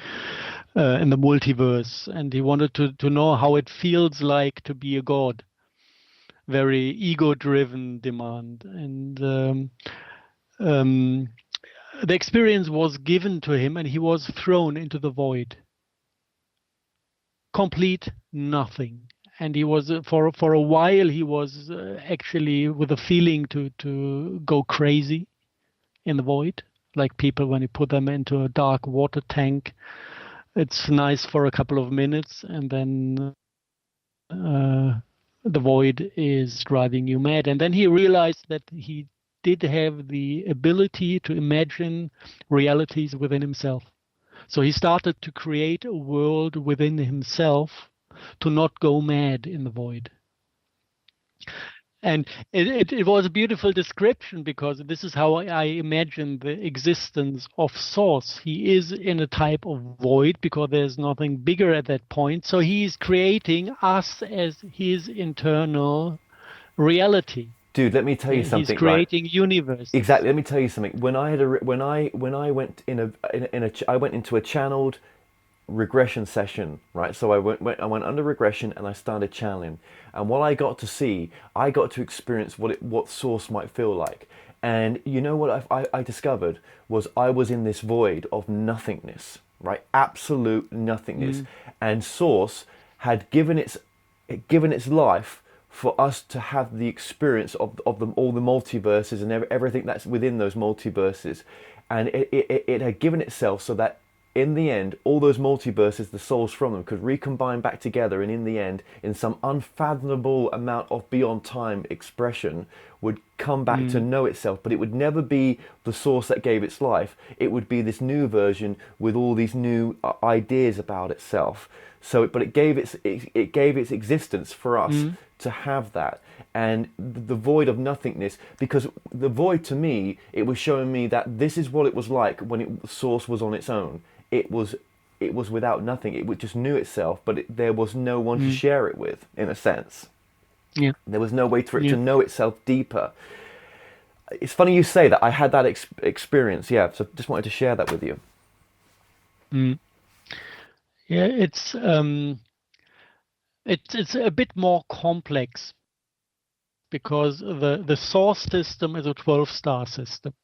in the multiverse, and he wanted to know how it feels like to be a god. very ego-driven demand. And the experience was given to him, and he was thrown into the void. Complete nothing. And he was, for a while, he was actually with a feeling to go crazy in the void. Like people, when you put them into a dark water tank, it's nice for a couple of minutes, and then the void is driving you mad. And then he realized that he did have the ability to imagine realities within himself. So he started to create a world within himself to not go mad in the void. And it was a beautiful description, because this is how I imagine the existence of Source. He is in a type of void because there's nothing bigger at that point. So he's creating us as his internal reality. Dude, let me tell you something. He's creating universe. Exactly. Let me tell you something. When I went I went into a channeled regression session, right? So I went under regression and I started channeling. And what I got to see, I got to experience what Source might feel like. And you know what I discovered was I was in this void of nothingness, right? Absolute nothingness. And Source had given its life for us to have the experience of all the multiverses and everything that's within those multiverses. And it had given itself so that in the end, all those multiverses, the souls from them, could recombine back together, and in the end, in some unfathomable amount of beyond time expression, would come back to know itself. But it would never be the source that gave its life. It would be this new version with all these new ideas about itself. So, but it gave its existence for us to have that. And the void of nothingness, because the void, to me, it was showing me that this is what it was like when Source was on its own. It was without nothing. It just knew itself, but there was no one to share it with, in a sense. Yeah. There was no way for it to know itself deeper. It's funny you say that. I had that experience. Yeah, so just wanted to share that with you. Yeah, it's a bit more complex, because the source system is a 12-star system.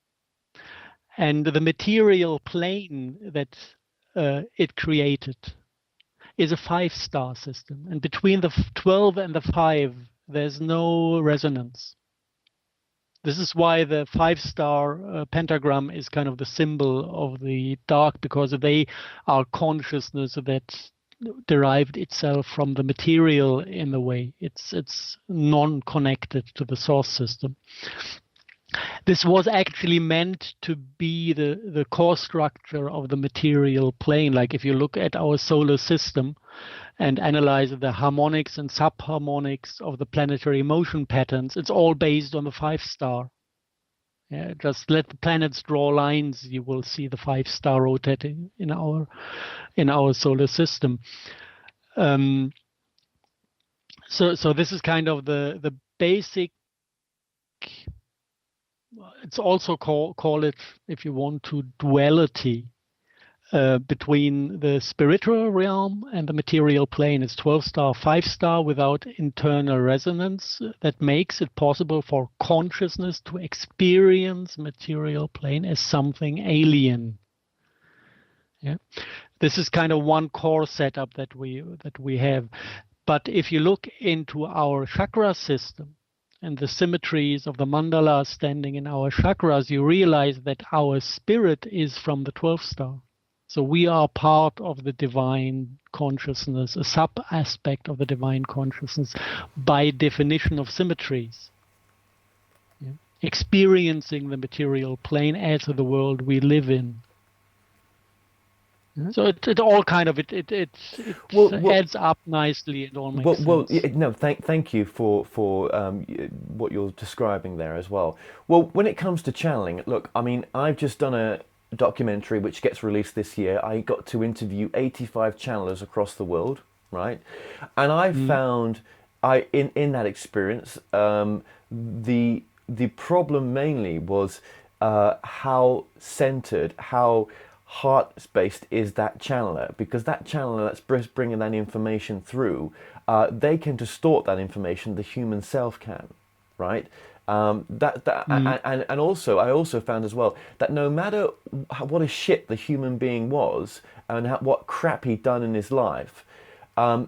And the material plane that it created is a 5-star system. And between the 12 and the 5, there's no resonance. This is why the 5-star pentagram is kind of the symbol of the dark, because they are consciousness that derived itself from the material in a way. It's non-connected to the source system. This was actually meant to be the core structure of the material plane. Like if you look at our solar system and analyze the harmonics and subharmonics of the planetary motion patterns, it's all based on the 5-star. Yeah, just let the planets draw lines, you will see the 5-star rotating in our solar system. So this is kind of the basic. It's also call it, if you want to, duality between the spiritual realm and the material plane. It's 12-star, 5-star without internal resonance that makes it possible for consciousness to experience material plane as something alien. Yeah, this is kind of one core setup that we have. But if you look into our chakra system and the symmetries of the mandala standing in our chakras, you realize that our spirit is from the 12-star. So we are part of the divine consciousness, a sub-aspect of the divine consciousness by definition of symmetries. Yeah. Experiencing the material plane as the world we live in. So it all kind of it adds up nicely. It all makes sense. Thank you for what you're describing there as well. Well, when it comes to channeling, look, I mean, I've just done a documentary which gets released this year. I got to interview 85 channelers across the world, right? And I found in that experience the problem mainly was how centered, how heart-based is that channeler, because that channeler that's bringing that information through, they can distort that information. The human self can, right? And also, I also found as well that no matter what a shit the human being was and what crap he'd done in his life,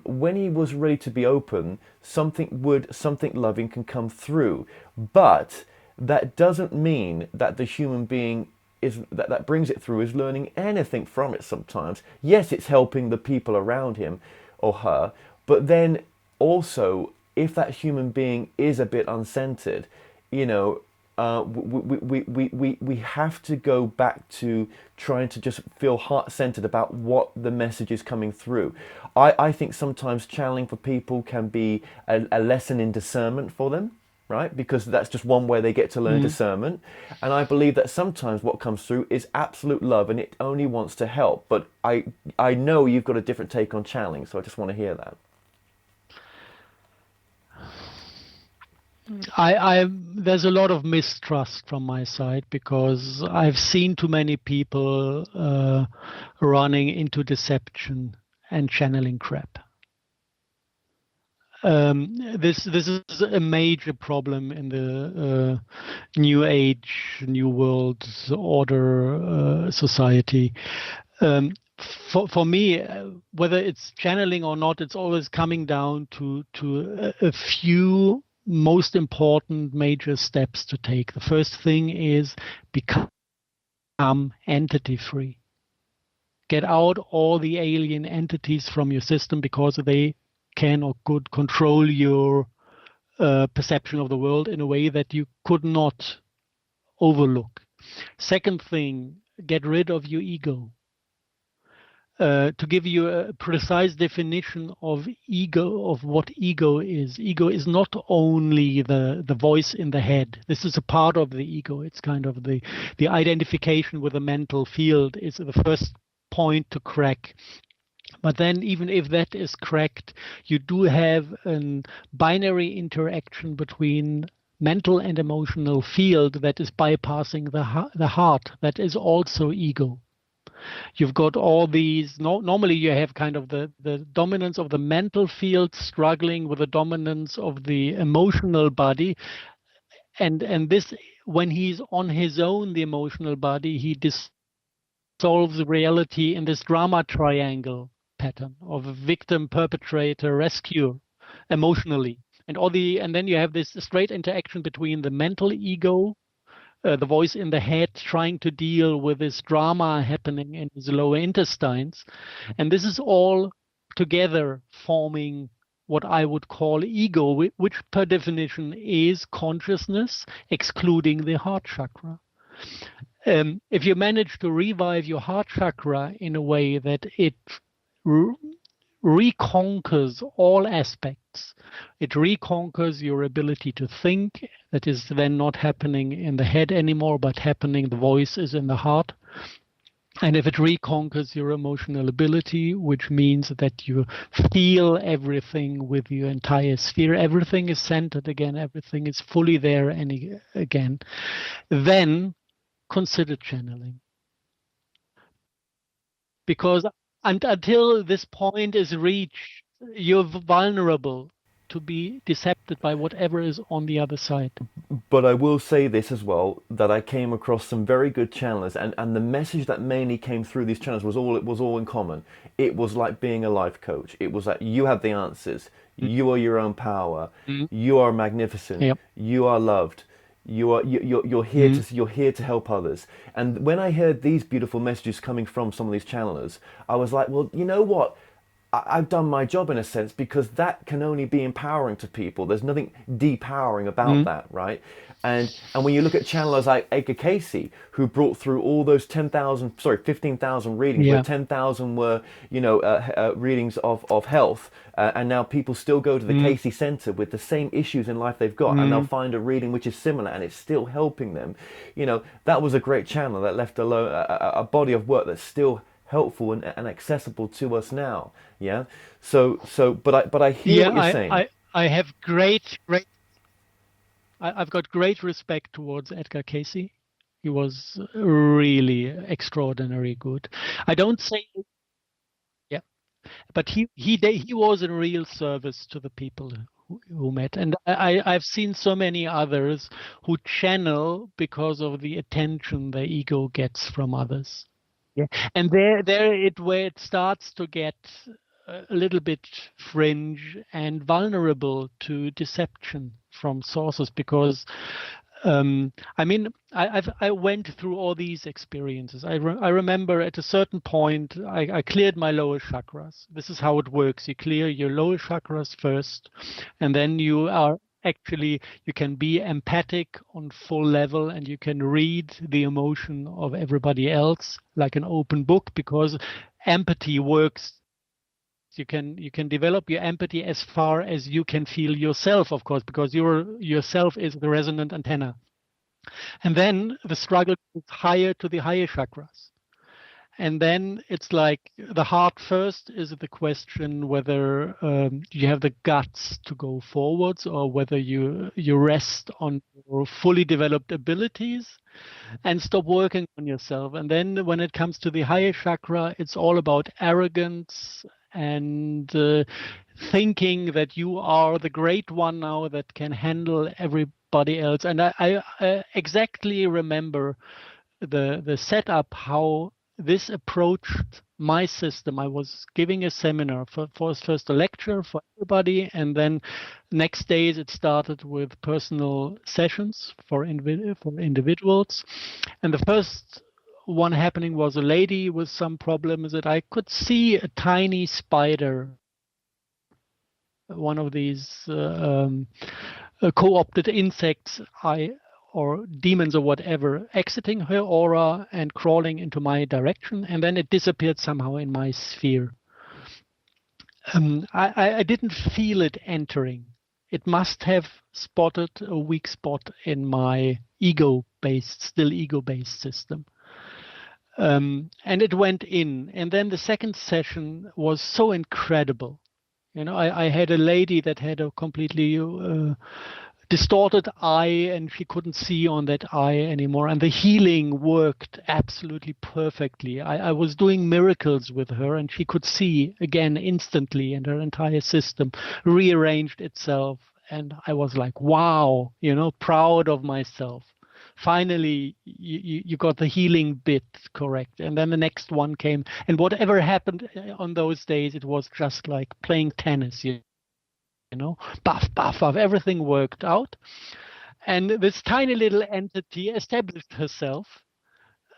when he was ready to be open, something loving can come through. But that doesn't mean that the human being is that brings it through is learning anything from it. Sometimes, yes, it's helping the people around him or her, but then also, if that human being is a bit uncentered, you know, we have to go back to trying to just feel heart-centered about what the message is coming through. I think sometimes channeling for people can be a lesson in discernment for them, right? Because that's just one way they get to learn discernment. And I believe that sometimes what comes through is absolute love and it only wants to help. But I know you've got a different take on channeling, so I just want to hear that. There's a lot of mistrust from my side because I've seen too many people running into deception and channeling crap. This is a major problem in the New Age, New World Order society. For me, whether it's channeling or not, it's always coming down to a few most important major steps to take. The first thing is become entity free. Get out all the alien entities from your system because they can or could control your perception of the world in a way that you could not overlook. Second thing, get rid of your ego. To give you a precise definition of ego, of what ego is not only the voice in the head. This is a part of the ego. It's kind of the identification with the mental field is the first point to crack. But then even if that is cracked, you do have a binary interaction between mental and emotional field that is bypassing the heart. That is also ego. You've got all these, normally you have kind of the dominance of the mental field struggling with the dominance of the emotional body. And this, when he's on his own, the emotional body, he dissolves reality in this drama triangle pattern of victim, perpetrator, rescuer, emotionally. And then you have this straight interaction between the mental ego, the voice in the head trying to deal with this drama happening in his lower intestines. And this is all together forming what I would call ego, which per definition is consciousness, excluding the heart chakra. If you manage to revive your heart chakra in a way that it reconquers all aspects. It reconquers your ability to think. That is then not happening in the head anymore, but happening, the voice is in the heart. And if it reconquers your emotional ability, which means that you feel everything with your entire sphere, everything is centered again, everything is fully there and again, then consider channeling. Because until this point is reached, you're vulnerable to be decepted by whatever is on the other side. But I will say this as well, that I came across some very good channelers, and the message that mainly came through these channels was all in common. It was like being a life coach. It was like, you have the answers. You are your own power. You are magnificent. Yep. You are loved. You're here to help others. And when I heard these beautiful messages coming from some of these channelers, I was like, well, you know what? I've done my job in a sense, because that can only be empowering to people. There's nothing depowering about that, right? And when you look at channelers like Edgar Casey, who brought through all those 15,000 readings, where 10,000 were, readings of health, and now people still go to the Casey Center with the same issues in life they've got, and they'll find a reading which is similar, and it's still helping them. That was a great channel that left a body of work that's still helpful and accessible to us now. Yeah. But I hear what you're saying. I have I've got great respect towards Edgar Casey. He was really extraordinary good. I don't say, But he was in real service to the people who met. And I've seen so many others who channel because of the attention their ego gets from others. Yeah. And where it starts to get a little bit fringe and vulnerable to deception from sources, because I mean, I went through all these experiences. I remember at a certain point, I cleared my lower chakras. This is how it works. You clear your lower chakras first, and then you can be empathic on full level, and you can read the emotion of everybody else like an open book, because empathy works. You can develop your empathy as far as you can feel yourself, of course, because yourself is the resonant antenna. And then the struggle is higher to the higher chakras. And then it's like the heart first is the question whether you have the guts to go forwards, or whether you rest on your fully developed abilities and stop working on yourself. And then when it comes to the higher chakra, it's all about arrogance and thinking that you are the great one now that can handle everybody else. And I exactly remember the setup, how this approached my system. I was giving a seminar for first a lecture for everybody, and then next days it started with personal sessions for individuals. And the first one happening was a lady with some problems that I could see a tiny spider, one of these co-opted insects, or demons or whatever, exiting her aura and crawling into my direction, and then it disappeared somehow in my sphere. I didn't feel it entering. It must have spotted a weak spot in my still ego-based system. And it went in. And then the second session was so incredible. You know, I had a lady that had a completely distorted eye, and she couldn't see on that eye anymore. And the healing worked absolutely perfectly. I was doing miracles with her, and she could see again instantly, and her entire system rearranged itself. And I was like, wow, you know, proud of myself. Finally, you got the healing bit correct. And then the next one came, and whatever happened on those days, it was just like playing tennis, you know, buff, everything worked out. And this tiny little entity established herself,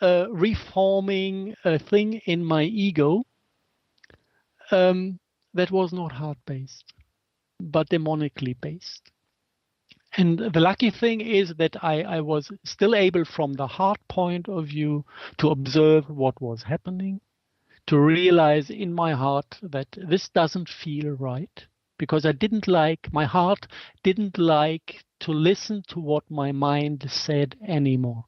reforming a thing in my ego that was not heart-based, but demonically based. And the lucky thing is that I was still able, from the heart point of view, to observe what was happening, to realize in my heart that this doesn't feel right, because my heart didn't like to listen to what my mind said anymore.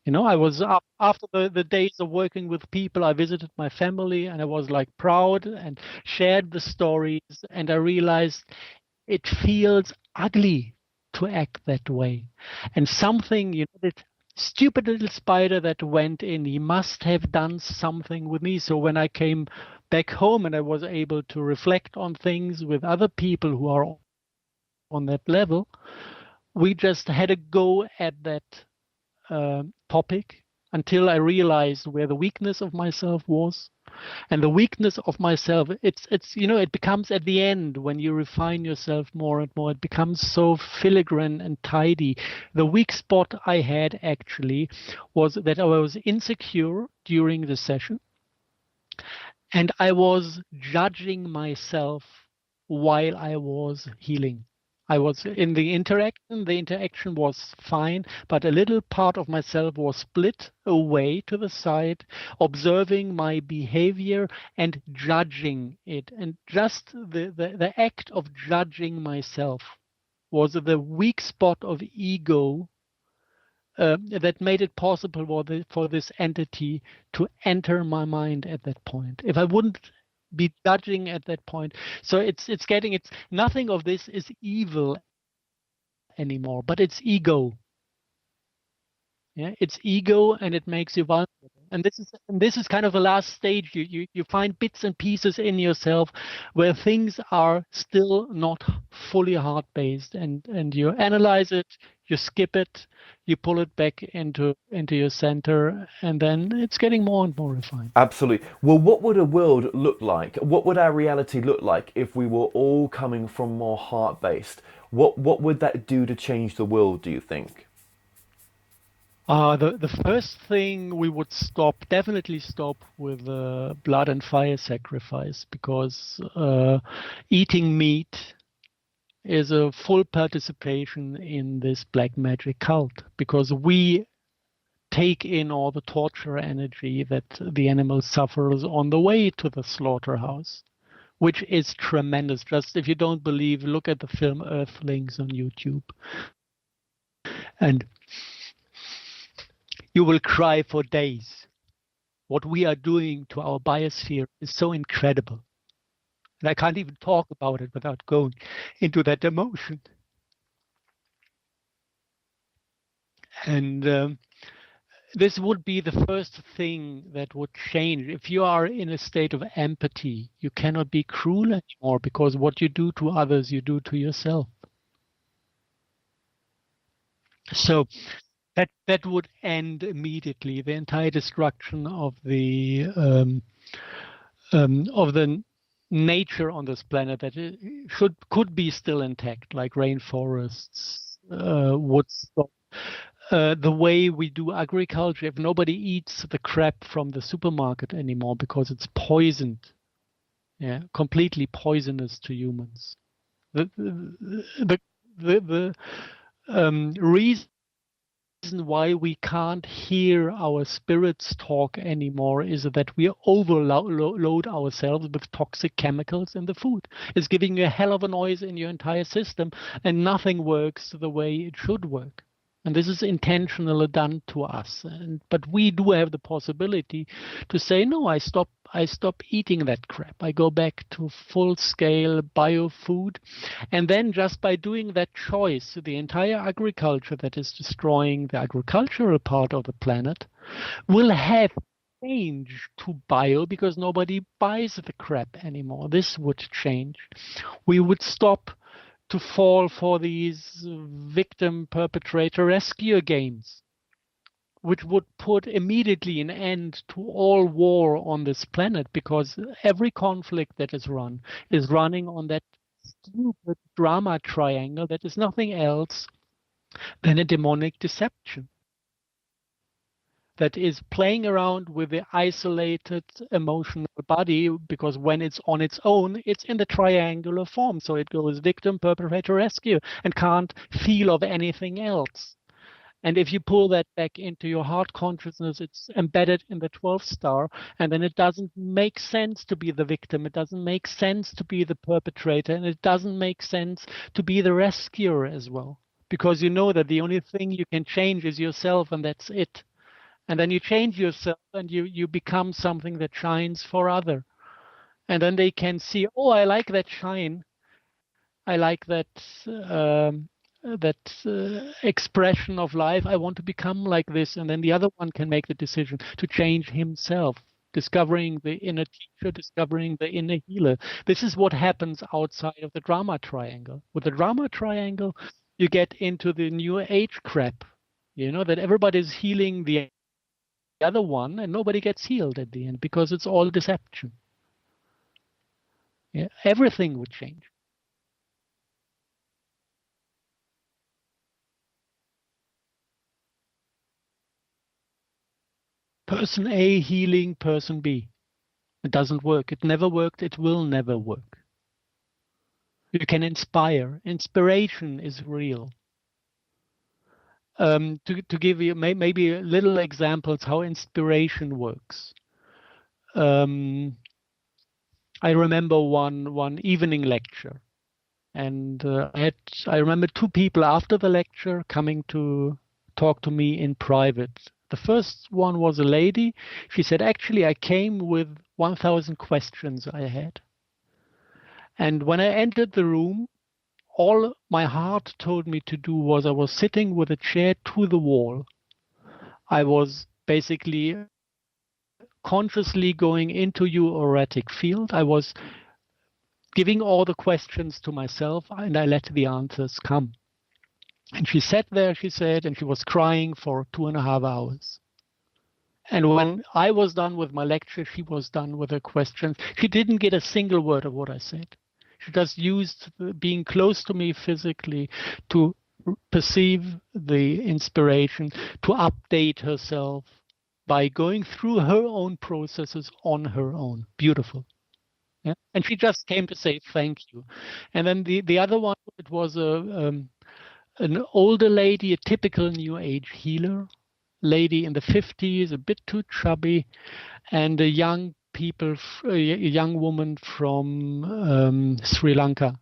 You know, I was after the days of working with people, I visited my family, and I was like proud and shared the stories, and I realized it feels ugly to act that way. And something, you know, that stupid little spider that went in, he must have done something with me. So when I came back home and I was able to reflect on things with other people who are on that level, we just had a go at that topic until I realized where the weakness of myself was. And the weakness of myself, it's you know, it becomes at the end, when you refine yourself more and more, it becomes so filigrane and tidy. The weak spot I had actually was that I was insecure during the session, and I was judging myself while I was healing. I was in the interaction was fine, but a little part of myself was split away to the side, observing my behavior and judging it. And just the act of judging myself was the weak spot of ego that made it possible for this entity to enter my mind at that point. If I wouldn't be judging at that point. So it's nothing of this is evil anymore, but it's ego. Yeah, it's ego, and it makes you vulnerable. And this is kind of the last stage. You find bits and pieces in yourself where things are still not fully hard-based, and you analyze it, you skip it, you pull it back into your center, and then it's getting more and more refined. Absolutely. Well, what would a world look like? What would our reality look like if we were all coming from more heart-based? What would that do to change the world, do you think? The first thing we would definitely stop with blood and fire sacrifice, because eating meat is a full participation in this black magic cult, because we take in all the torture energy that the animal suffers on the way to the slaughterhouse, which is tremendous. Just if you don't believe, look at the film Earthlings on YouTube. And you will cry for days. What we are doing to our biosphere is so incredible. And I can't even talk about it without going into that emotion. And this would be the first thing that would change. If you are in a state of empathy, you cannot be cruel anymore, because what you do to others, you do to yourself. So that would end immediately the entire destruction of the nature on this planet that could be still intact, like rainforests, would stop. The way we do agriculture, if nobody eats the crap from the supermarket anymore because it's poisoned, completely poisonous to humans. The reason why we can't hear our spirits talk anymore is that we overload ourselves with toxic chemicals in the food. It's giving you a hell of a noise in your entire system, and nothing works the way it should work. And this is intentionally done to us. But we do have the possibility to say, no, I stop eating that crap. I go back to full-scale biofood. And then just by doing that choice, the entire agriculture that is destroying the agricultural part of the planet will have change to bio, because nobody buys the crap anymore. This would change. We would stop to fall for these victim perpetrator rescue games, which would put immediately an end to all war on this planet, because every conflict that is running on that stupid drama triangle that is nothing else than a demonic deception that is playing around with the isolated emotional body, because when it's on its own, it's in the triangular form. So it goes victim, perpetrator, rescue, and can't feel of anything else. And if you pull that back into your heart consciousness, it's embedded in the 12th star, and then it doesn't make sense to be the victim. It doesn't make sense to be the perpetrator, and it doesn't make sense to be the rescuer as well, because you know that the only thing you can change is yourself, and that's it. And then you change yourself, and you become something that shines for other. And then they can see, oh, I like that shine. I like that expression of life. I want to become like this. And then the other one can make the decision to change himself, discovering the inner teacher, discovering the inner healer. This is what happens outside of the drama triangle. With the drama triangle, you get into the new age crap, that everybody's healing the other one, and nobody gets healed at the end, because it's all deception. Everything would change. Person A healing person B. It doesn't work. It never worked. It will never work. You can inspire. Inspiration is real. To give you maybe little examples how inspiration works. I remember one evening lecture, and I remember two people after the lecture coming to talk to me in private. The first one was a lady. She said, actually, I came with 1,000 questions I had. And when I entered the room, all my heart told me to do was, I was sitting with a chair to the wall. I was basically consciously going into your auric field. I was giving all the questions to myself, and I let the answers come. And she sat there, she said, and she was crying for 2.5 hours. And when I was done with my lecture, she was done with her questions. She didn't get a single word of what I said. She just used being close to me physically to perceive the inspiration, to update herself by going through her own processes on her own. Beautiful. Yeah? And she just came to say thank you. And then the other one, it was an older lady, a typical New Age healer, lady in the 50s, a bit too chubby, and a young woman from Sri Lanka.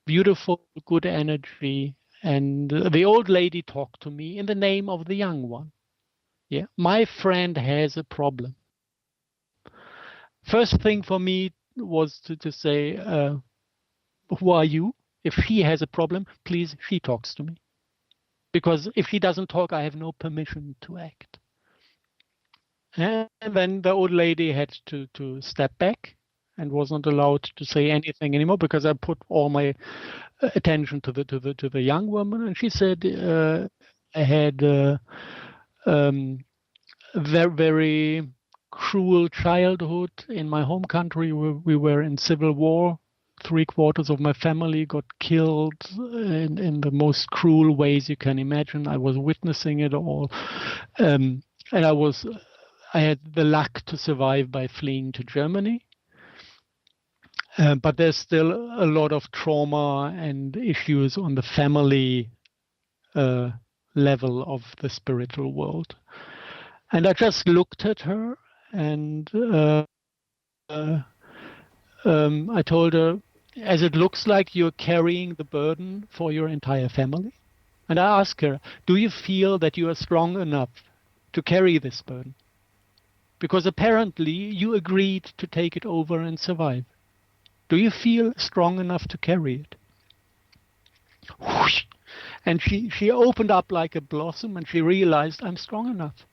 Beautiful, good energy. And the old lady talked to me in the name of the young one. Yeah, my friend has a problem. First thing for me was to say, who are you? If she has a problem, please, she talks to me. Because if she doesn't talk, I have no permission to act. And then the old lady had to step back and wasn't allowed to say anything anymore because I put all my attention to the young woman. And she said, I had very, very cruel childhood in my home country. We were in civil war. 3/4 of my family got killed in the most cruel ways you can imagine. I was witnessing it all. And I had the luck to survive by fleeing to Germany. But there's still a lot of trauma and issues on the family level of the spiritual world. And I just looked at her and I told her, as it looks like you're carrying the burden for your entire family. And I asked her, do you feel that you are strong enough to carry this burden? Because apparently you agreed to take it over and survive. Do you feel strong enough to carry it? Whoosh. And she opened up like a blossom and she realized I'm strong enough.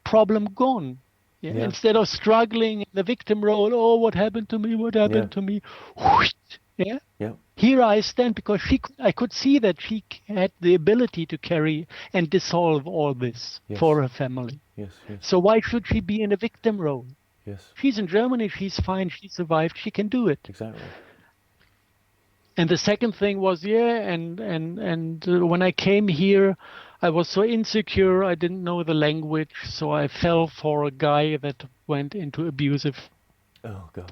Problem gone. Yeah? Yeah. Instead of struggling in the victim role, oh, what happened to me? What happened to me? Whoosh. Yeah? Yeah. Here I stand because I could see that she had the ability to carry and dissolve all this for her family. Yes, yes. So why should she be in a victim role? Yes. She's in Germany, she's fine, she survived, she can do it. Exactly. And the second thing was, and when I came here, I was so insecure, I didn't know the language, so I fell for a guy that went into abusive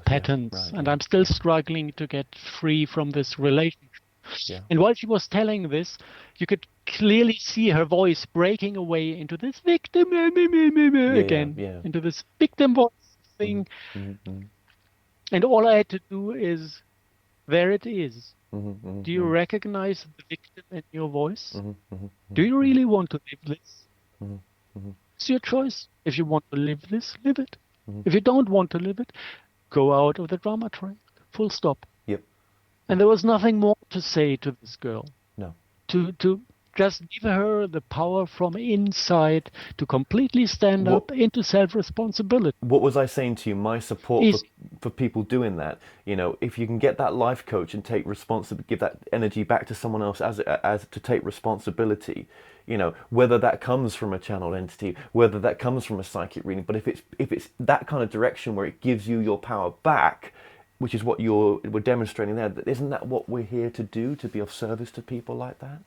patterns. Yeah, right, and I'm still struggling to get free from this relationship. Yeah. And while she was telling this, you could clearly see her voice breaking away into this victim again, into this victim voice thing. Mm-hmm. And all I had to do is, there it is. Mm-hmm. Do you recognize the victim in your voice? Mm-hmm. Do you really want to live this? Mm-hmm. It's your choice. If you want to live this, live it. Mm-hmm. If you don't want to live it, go out of the drama train. Full stop. Yep. And there was nothing more to say to this girl. No. To just give her the power from inside to completely stand up into self-responsibility. What was I saying to you? My support for people doing that. You know, if you can get that life coach and take responsibility, give that energy back to someone else as to take responsibility. You know, whether that comes from a channeled entity, whether that comes from a psychic reading, but if it's that kind of direction where it gives you your power back, which is what we're demonstrating there, isn't that what we're here to do, to be of service to people like that?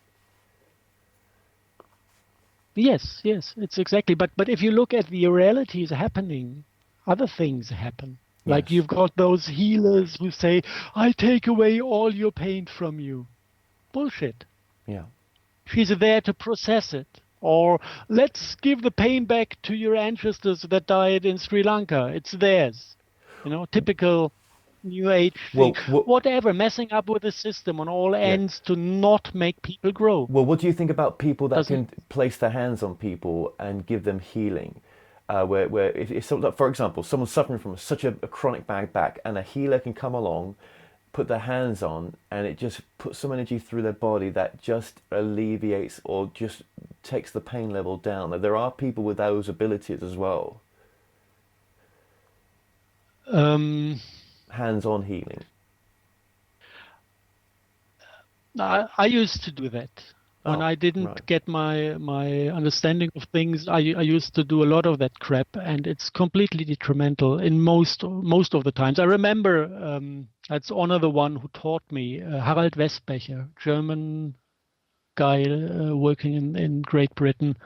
Yes, it's exactly. But if you look at the realities happening, other things happen. Yes. Like you've got those healers who say, I take away all your pain from you. Bullshit. Yeah. She's there to process it. Or let's give the pain back to your ancestors that died in Sri Lanka. It's theirs. You know, typical New Age thing. Whatever, messing up with the system on all ends to not make people grow. Well, what do you think about people that can place their hands on people and give them healing? Where if for example, someone's suffering from such a chronic bad back and a healer can come along, put their hands on, and it just puts some energy through their body that just alleviates or just takes the pain level down. There are people with those abilities as well. Hands-on healing. I used to do that. When Oh, I didn't right. get my understanding of things, I used to do a lot of that crap, and it's completely detrimental in most of the times. I remember that's Honor the one who taught me, Harald Westbecher, German guy working in Great Britain.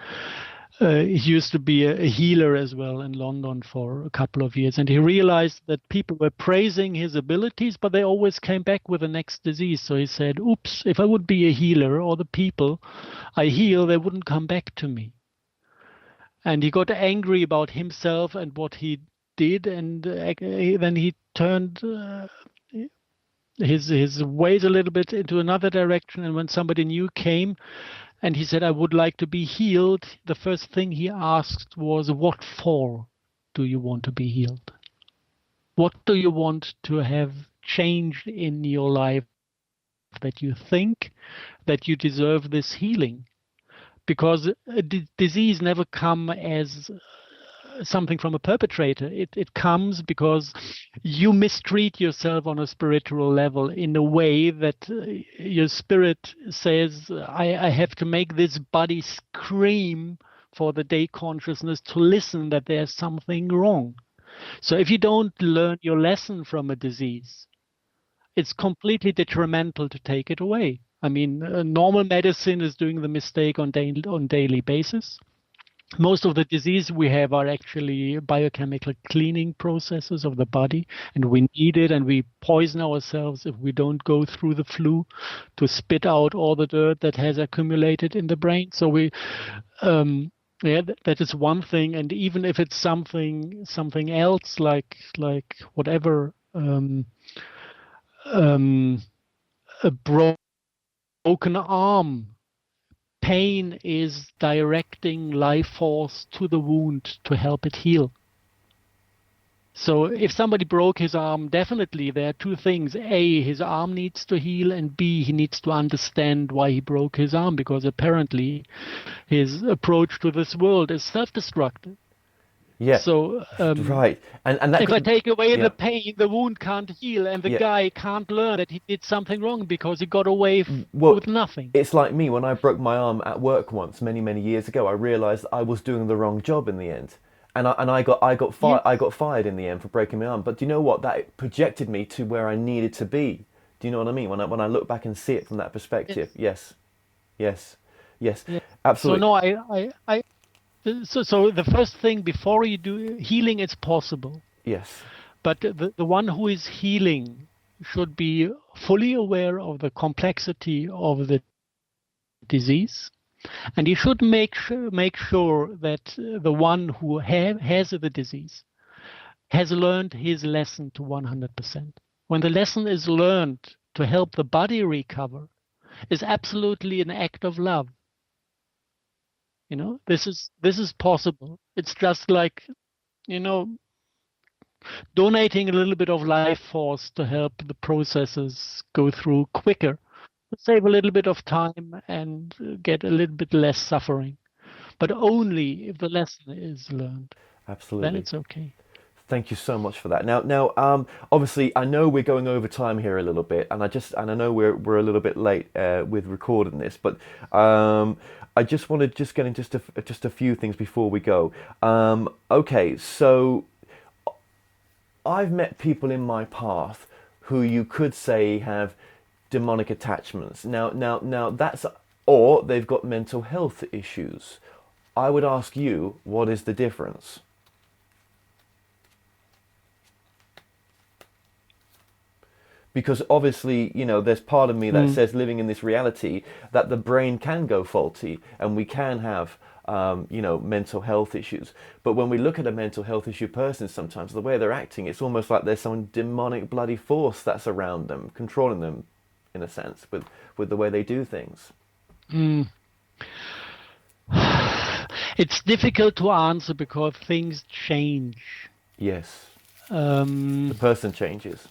He used to be a healer as well in London for a couple of years, and he realized that people were praising his abilities, but they always came back with the next disease. So he said, oops, if I would be a healer, or the people I heal, they wouldn't come back to me. And he got angry about himself and what he did, and then he turned his ways a little bit into another direction. And when somebody new came and he said, I would like to be healed, the first thing he asked was, what for do you want to be healed? What do you want to have changed in your life that you think that you deserve this healing? Because a disease never come as something from a perpetrator. It comes because you mistreat yourself on a spiritual level in a way that your spirit says, I have to make this body scream for the day consciousness to listen that there's something wrong. So if you don't learn your lesson from a disease, it's completely detrimental to take it away. I mean, normal medicine is doing the mistake on daily basis. Most of the disease we have are actually biochemical cleaning processes of the body, and we need it, and we poison ourselves if we don't go through the flu to spit out all the dirt that has accumulated in the brain. So that is one thing. And even if it's something else, like whatever, a broken arm. Pain is directing life force to the wound to help it heal. So if somebody broke his arm, definitely there are two things. A, his arm needs to heal, and B, he needs to understand why he broke his arm, because apparently his approach to this world is self-destructive. Yeah. So right. And that if I take away yeah. the pain, the wound can't heal, and the guy can't learn that he did something wrong because he got away with nothing. It's like me when I broke my arm at work once, many years ago. I realised I was doing the wrong job in the end, and I got fired in the end for breaking my arm. But do you know what? That projected me to where I needed to be. Do you know what I mean? When I look back and see it from that perspective, yes, absolutely. So no, So the first thing before you do healing, it's possible. Yes. But the one who is healing should be fully aware of the complexity of the disease, and he should make sure that the one who has the disease has learned his lesson to 100%. When the lesson is learned to help the body recover, is absolutely an act of love. You know, this is possible. It's just like, you know, donating a little bit of life force to help the processes go through quicker, save a little bit of time and get a little bit less suffering. But only if the lesson is learned. Absolutely. Then it's okay. Thank you so much for that. Now, obviously, I know we're going over time here a little bit, and I know we're a little bit late with recording this, but I just want to get into just a few things before we go. Okay, so I've met people in my path who you could say have demonic attachments. Now that's, or they've got mental health issues. I would ask you, what is the difference? Because obviously, you know, there's part of me that says, living in this reality, that the brain can go faulty and we can have, you know, mental health issues. But when we look at a mental health issue person, sometimes the way they're acting, it's almost like there's some demonic bloody force that's around them, controlling them, in a sense, with the way they do things. It's difficult to answer because things change. Yes. The person changes.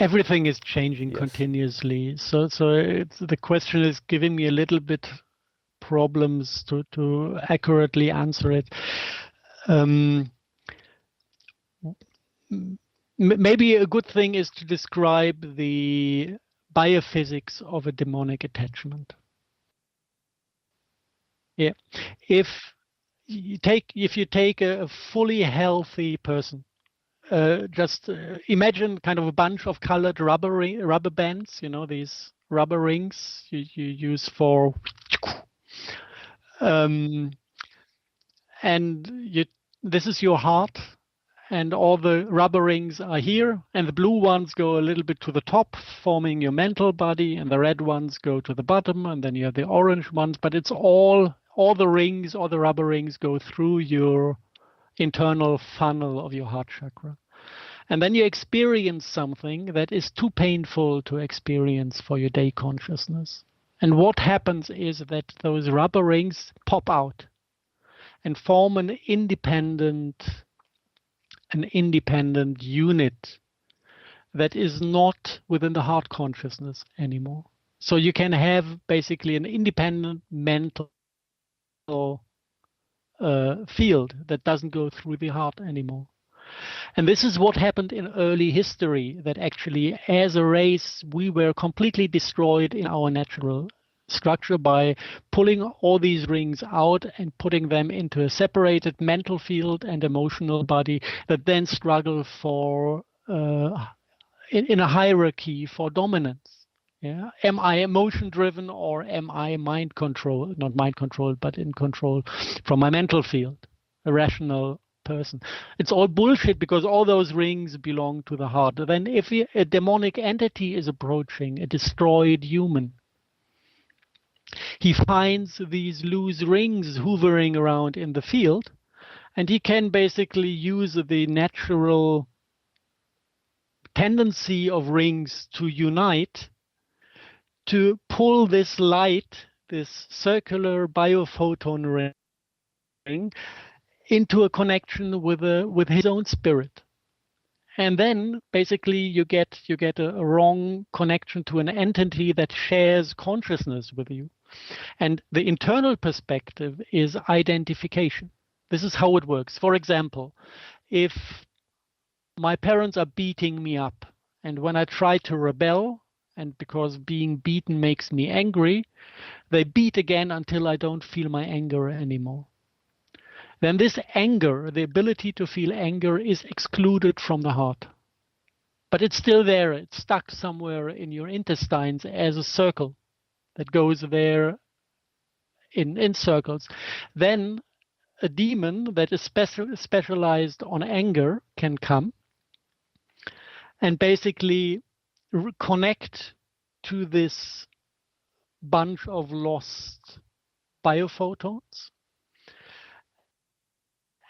Everything is changing continuously. So the question is giving me a little bit problems to accurately answer it. maybe a good thing is to describe the biophysics of a demonic attachment. Yeah, if you take a fully healthy person, just imagine kind of a bunch of colored rubber bands, these rubber rings you use for, and this is your heart, and all the rubber rings are here, and the blue ones go a little bit to the top, forming your mental body, and the red ones go to the bottom, and then you have the orange ones, but it's all the rings, all the rubber rings go through your internal funnel of your heart chakra. And then you experience something that is too painful to experience for your day consciousness. And what happens is that those rubber rings pop out and form an independent unit that is not within the heart consciousness anymore. So you can have basically an independent mental field that doesn't go through the heart anymore. And this is what happened in early history, that actually as a race we were completely destroyed in our natural structure by pulling all these rings out and putting them into a separated mental field and emotional body that then struggle for in a hierarchy for dominance. Yeah, am I emotion driven or am I mind control? Not mind controlled, but in control from my mental field, a rational person. It's all bullshit because all those rings belong to the heart. Then if a demonic entity is approaching a destroyed human, he finds these loose rings hovering around in the field, and he can basically use the natural tendency of rings to unite to pull this light, this circular biophoton ring, into a connection with his own spirit. And then basically you get a wrong connection to an entity that shares consciousness with you. And the internal perspective is identification. This is how it works. For example, if my parents are beating me up, and when I try to rebel, and because being beaten makes me angry, they beat again until I don't feel my anger anymore. Then this anger, the ability to feel anger, is excluded from the heart. But it's still there. It's stuck somewhere in your intestines as a circle that goes there in circles. Then a demon that is specialized on anger can come and basically connect to this bunch of lost biophotons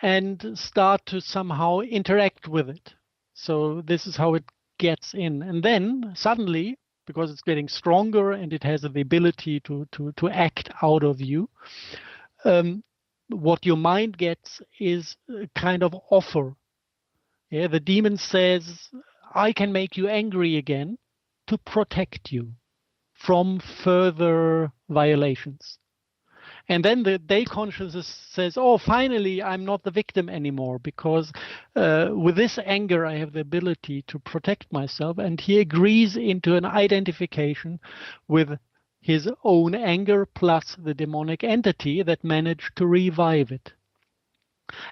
and start to somehow interact with it. So this is how it gets in. And then suddenly, because it's getting stronger and it has the ability to act out of you, what your mind gets is a kind of offer. Yeah, the demon says, I can make you angry again to protect you from further violations. And then the day consciousness says, oh, finally, I'm not the victim anymore, because with this anger, I have the ability to protect myself. And he agrees into an identification with his own anger plus the demonic entity that managed to revive it.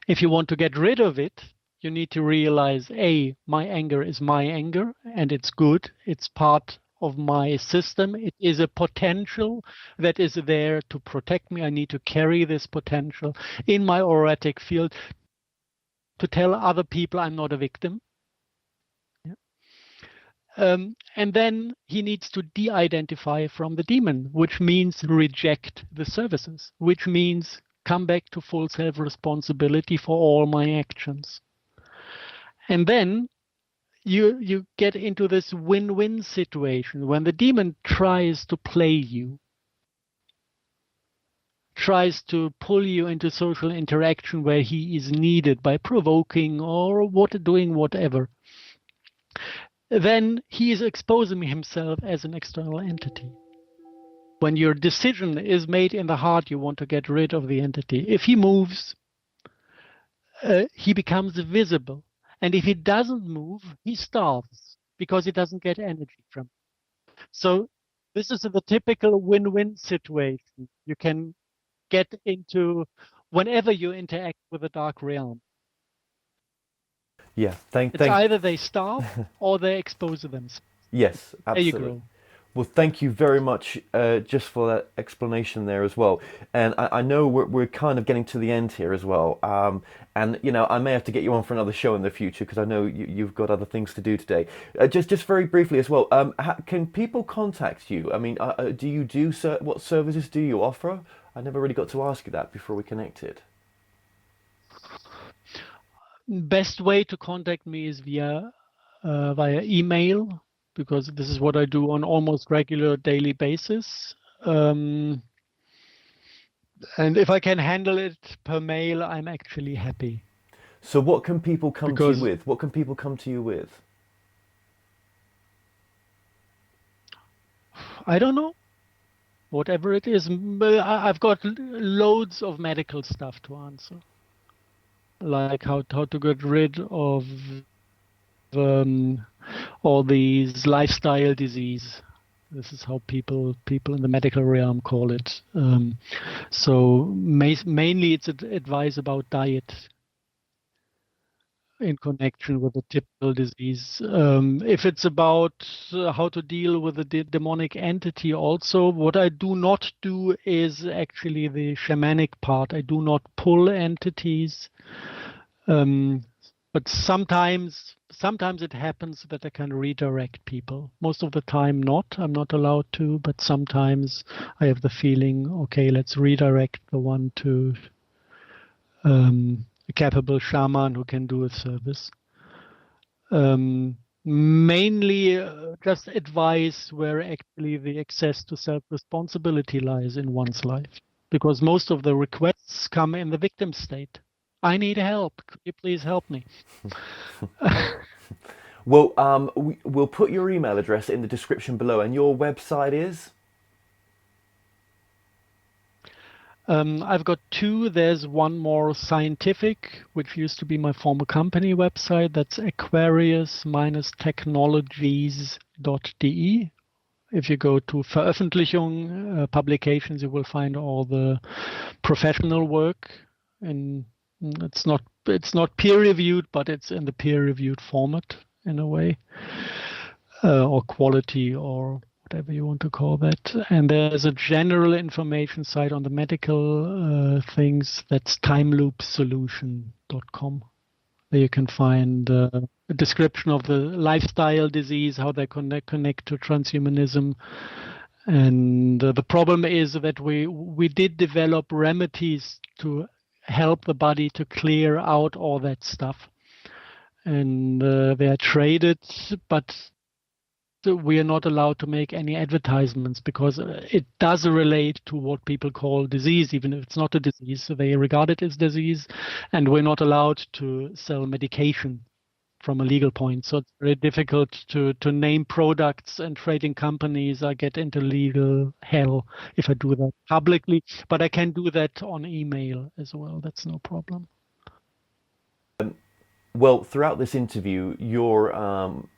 If you want to get rid of it, you need to realize, A, my anger is my anger, and it's good. It's part of my system. It is a potential that is there to protect me. I need to carry this potential in my auratic field to tell other people I'm not a victim. Yeah. And then he needs to de-identify from the demon, which means reject the services, which means come back to full self-responsibility for all my actions. And then you get into this win-win situation when the demon tries to play you, tries to pull you into social interaction where he is needed by provoking or doing whatever. Then he is exposing himself as an external entity. When your decision is made in the heart, you want to get rid of the entity. If he moves, he becomes visible. And if he doesn't move, he starves because he doesn't get energy from it. So this is the typical win-win situation you can get into whenever you interact with the dark realm. Yeah, It's either they starve or they expose themselves. yes, There you absolutely. go. Well, thank you very much just for that explanation there as well. And I know we're kind of getting to the end here as well. And you know, I may have to get you on for another show in the future because I know you've got other things to do today. Just very briefly as well. Can people contact you? I mean, do you do what services do you offer? I never really got to ask you that before we connected. Best way to contact me is via email, because this is what I do on almost regular daily basis. And if I can handle it per mail, I'm actually happy. So what can people come to you Because with? What can people come to you with? I don't know, whatever it is. I've got loads of medical stuff to answer, like how to get rid of all these lifestyle disease. This is how people in the medical realm call it. So mainly it's advice about diet in connection with a typical disease. If it's about how to deal with a demonic entity also, what I do not do is actually the shamanic part. I do not pull entities. But sometimes it happens that I can redirect people. Most of the time not. I'm not allowed to, but sometimes I have the feeling, okay, let's redirect the one to a capable shaman who can do a service. Mainly just advice where actually the access to self-responsibility lies in one's life, because most of the requests come in the victim state. I need help. Could you please help me? Well, we'll put your email address in the description below, and your website is? I've got two. There's one more scientific, which used to be my former company website. That's aquarius-technologies.de. If you go to Veröffentlichung, publications, you will find all the professional work. And it's not peer-reviewed, but it's in the peer-reviewed format in a way, or quality, or whatever you want to call that. And there's a general information site on the medical things. That's timeloopsolution.com. There you can find a description of the lifestyle disease, how they connect to transhumanism. And the problem is that we did develop remedies to help the body to clear out all that stuff. And they are traded, but we are not allowed to make any advertisements because it does relate to what people call disease, even if it's not a disease. So they regard it as disease, and we're not allowed to sell medication from a legal point. So it's very difficult to name products, and trading companies. I get into legal hell if I do that publicly, but I can do that on email as well. That's no problem. Well, throughout this interview, your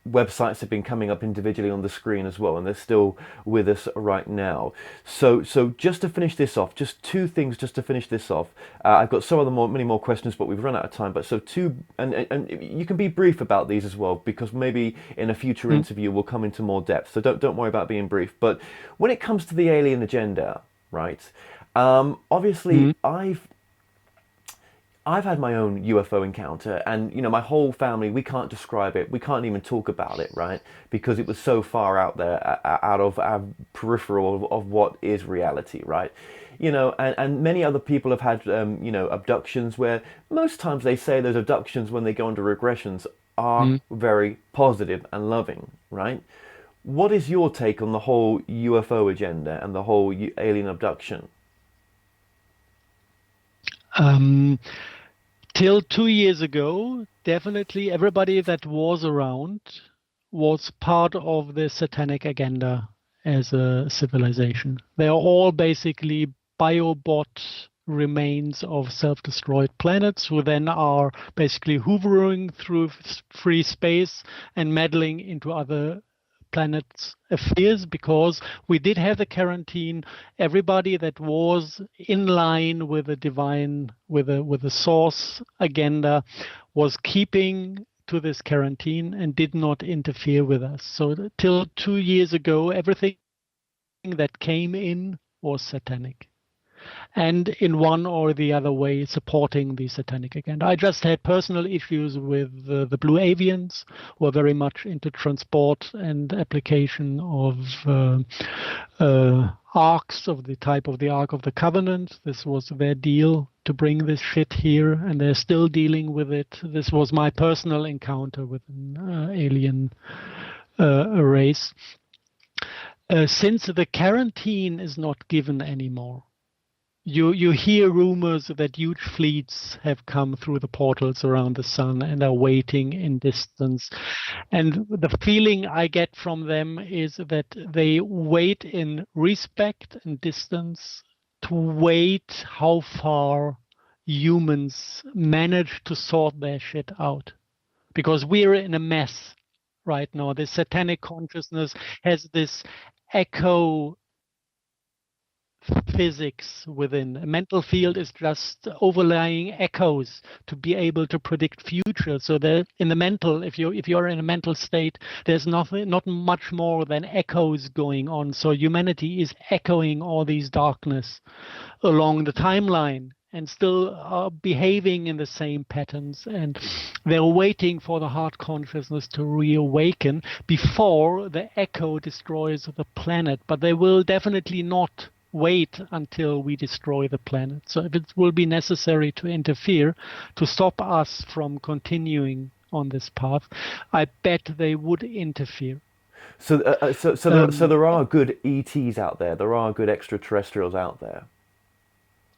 websites have been coming up individually on the screen as well, and they're still with us right now. So just to finish this off, just two things just to finish this off. I've got many more questions, but we've run out of time. But so two, and you can be brief about these as well, because maybe in a future interview we'll come into more depth. So don't worry about being brief. But when it comes to the alien agenda, right? Obviously, I've had my own UFO encounter, and you know, my whole family, we can't describe it, we can't even talk about it, right? Because it was so far out there, out of our peripheral of what is reality, right? You know, and many other people have had, you know, abductions, where most times they say those abductions, when they go into regressions, are very positive and loving, right? What is your take on the whole UFO agenda and the whole alien abduction? Till 2 years ago, definitely everybody that was around was part of the satanic agenda as a civilization. They are all basically biobot remains of self-destroyed planets who then are basically hovering through free space and meddling into other planets' affairs, because we did have the quarantine. Everybody that was in line with a divine, with a source agenda, was keeping to this quarantine and did not interfere with us. So till 2 years ago, everything that came in was satanic, and in one or the other way supporting the satanic agenda. I just had personal issues with the Blue Avians, who are very much into transport and application of arcs of the type of the Ark of the Covenant. This was their deal to bring this shit here, and they're still dealing with it. This was my personal encounter with an alien race. Since the quarantine is not given anymore, you hear rumors that huge fleets have come through the portals around the sun and are waiting in distance. And the feeling I get from them is that they wait in respect and distance to wait how far humans manage to sort their shit out. Because we're in a mess right now. The satanic consciousness has this echo physics within. A mental field is just overlying echoes to be able to predict future. So there, in the mental, if you're in a mental state, there's not much more than echoes going on. So humanity is echoing all these darkness along the timeline and still are behaving in the same patterns, and they're waiting for the heart consciousness to reawaken before the echo destroys the planet. But they will definitely not wait until we destroy the planet. So if it will be necessary to interfere to stop us from continuing on this path, I bet they would interfere. So there are good ETs out there. There are good extraterrestrials out there.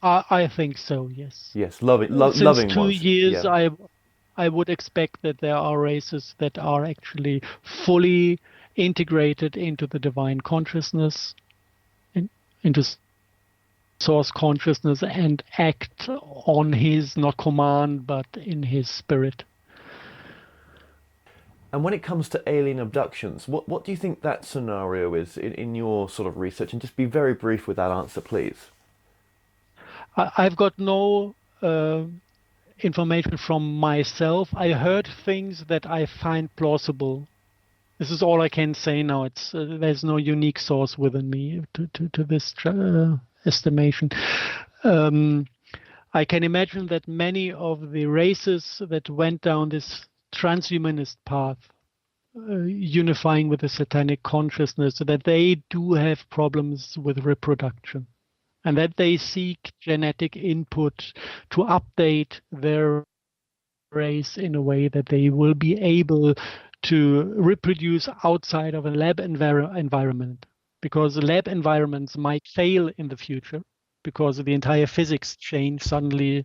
I think so, yes. Yes, loving Since loving 2 ones. years, Yeah. I would expect that there are races that are actually fully integrated into the divine consciousness, into source consciousness, and act on his, not command, but in his spirit. And when it comes to alien abductions, what do you think that scenario is in your sort of research? And just be very brief with that answer, please. I've got no information from myself. I heard things that I find plausible. This is all I can say now. It's there's no unique source within me to this estimation. I can imagine that many of the races that went down this transhumanist path, unifying with the satanic consciousness, that they do have problems with reproduction, and that they seek genetic input to update their race in a way that they will be able to reproduce outside of a lab environment, because lab environments might fail in the future because the entire physics change suddenly.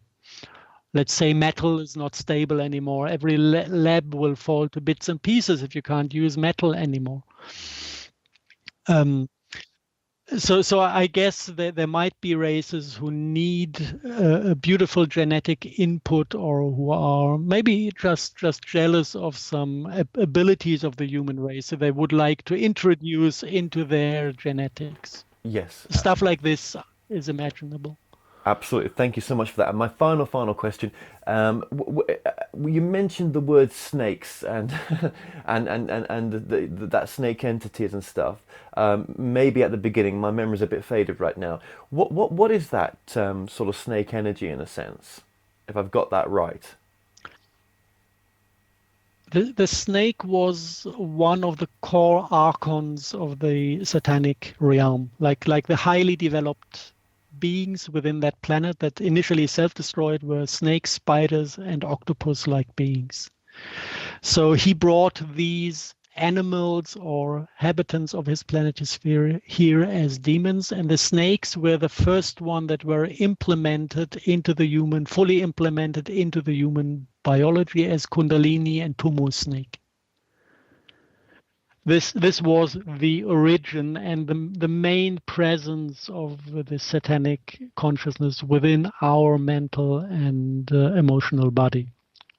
Let's say metal is not stable anymore. Every lab will fall to bits and pieces if you can't use metal anymore. So I guess that there might be races who need a beautiful genetic input, or who are maybe just jealous of some abilities of the human race, so they would like to introduce into their genetics. Yes. Stuff like this is imaginable. Absolutely. Thank you so much for that. And my final question. You mentioned the word snakes and that snake entities and stuff. Maybe at the beginning, my memory's a bit faded right now. What is that sort of snake energy in a sense, if I've got that right? The snake was one of the core archons of the satanic realm, like the highly developed beings within that planet that initially self-destroyed were snakes, spiders, and octopus-like beings. So he brought these animals or habitants of his planetosphere here as demons, and the snakes were the first one that were implemented into the human, fully implemented into the human biology as Kundalini and Tumu snake. This was the origin and the main presence of the satanic consciousness within our mental and emotional body,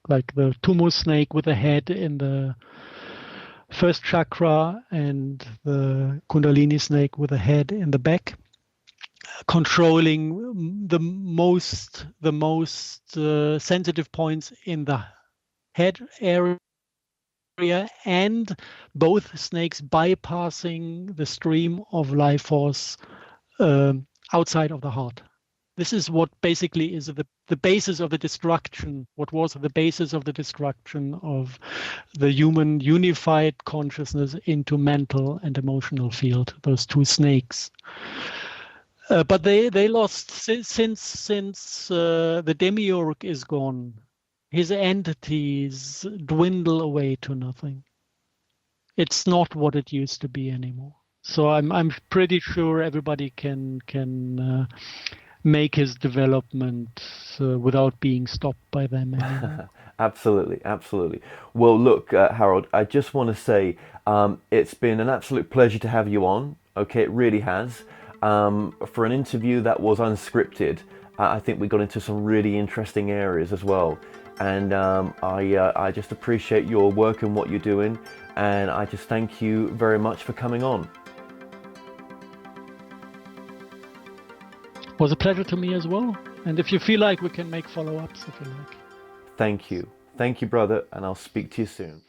like the Tumu snake with the head in the first chakra and the Kundalini snake with the head in the back, controlling the most sensitive points in the head area, and both snakes bypassing the stream of life force outside of the heart. This is what basically is the basis of the destruction, what was the basis of the destruction of the human unified consciousness into mental and emotional field, those two snakes. But they lost since the demiurge is gone. His entities dwindle away to nothing. It's not what it used to be anymore. So I'm pretty sure everybody can make his development without being stopped by them anymore. Absolutely. Well, look, Harald, I just want to say it's been an absolute pleasure to have you on. Okay, it really has. For an interview that was unscripted, I think we got into some really interesting areas as well. And I just appreciate your work and what you're doing. And I just thank you very much for coming on. It was a pleasure to me as well. And if you feel like, we can make follow-ups if you like. Thank you, brother, and I'll speak to you soon.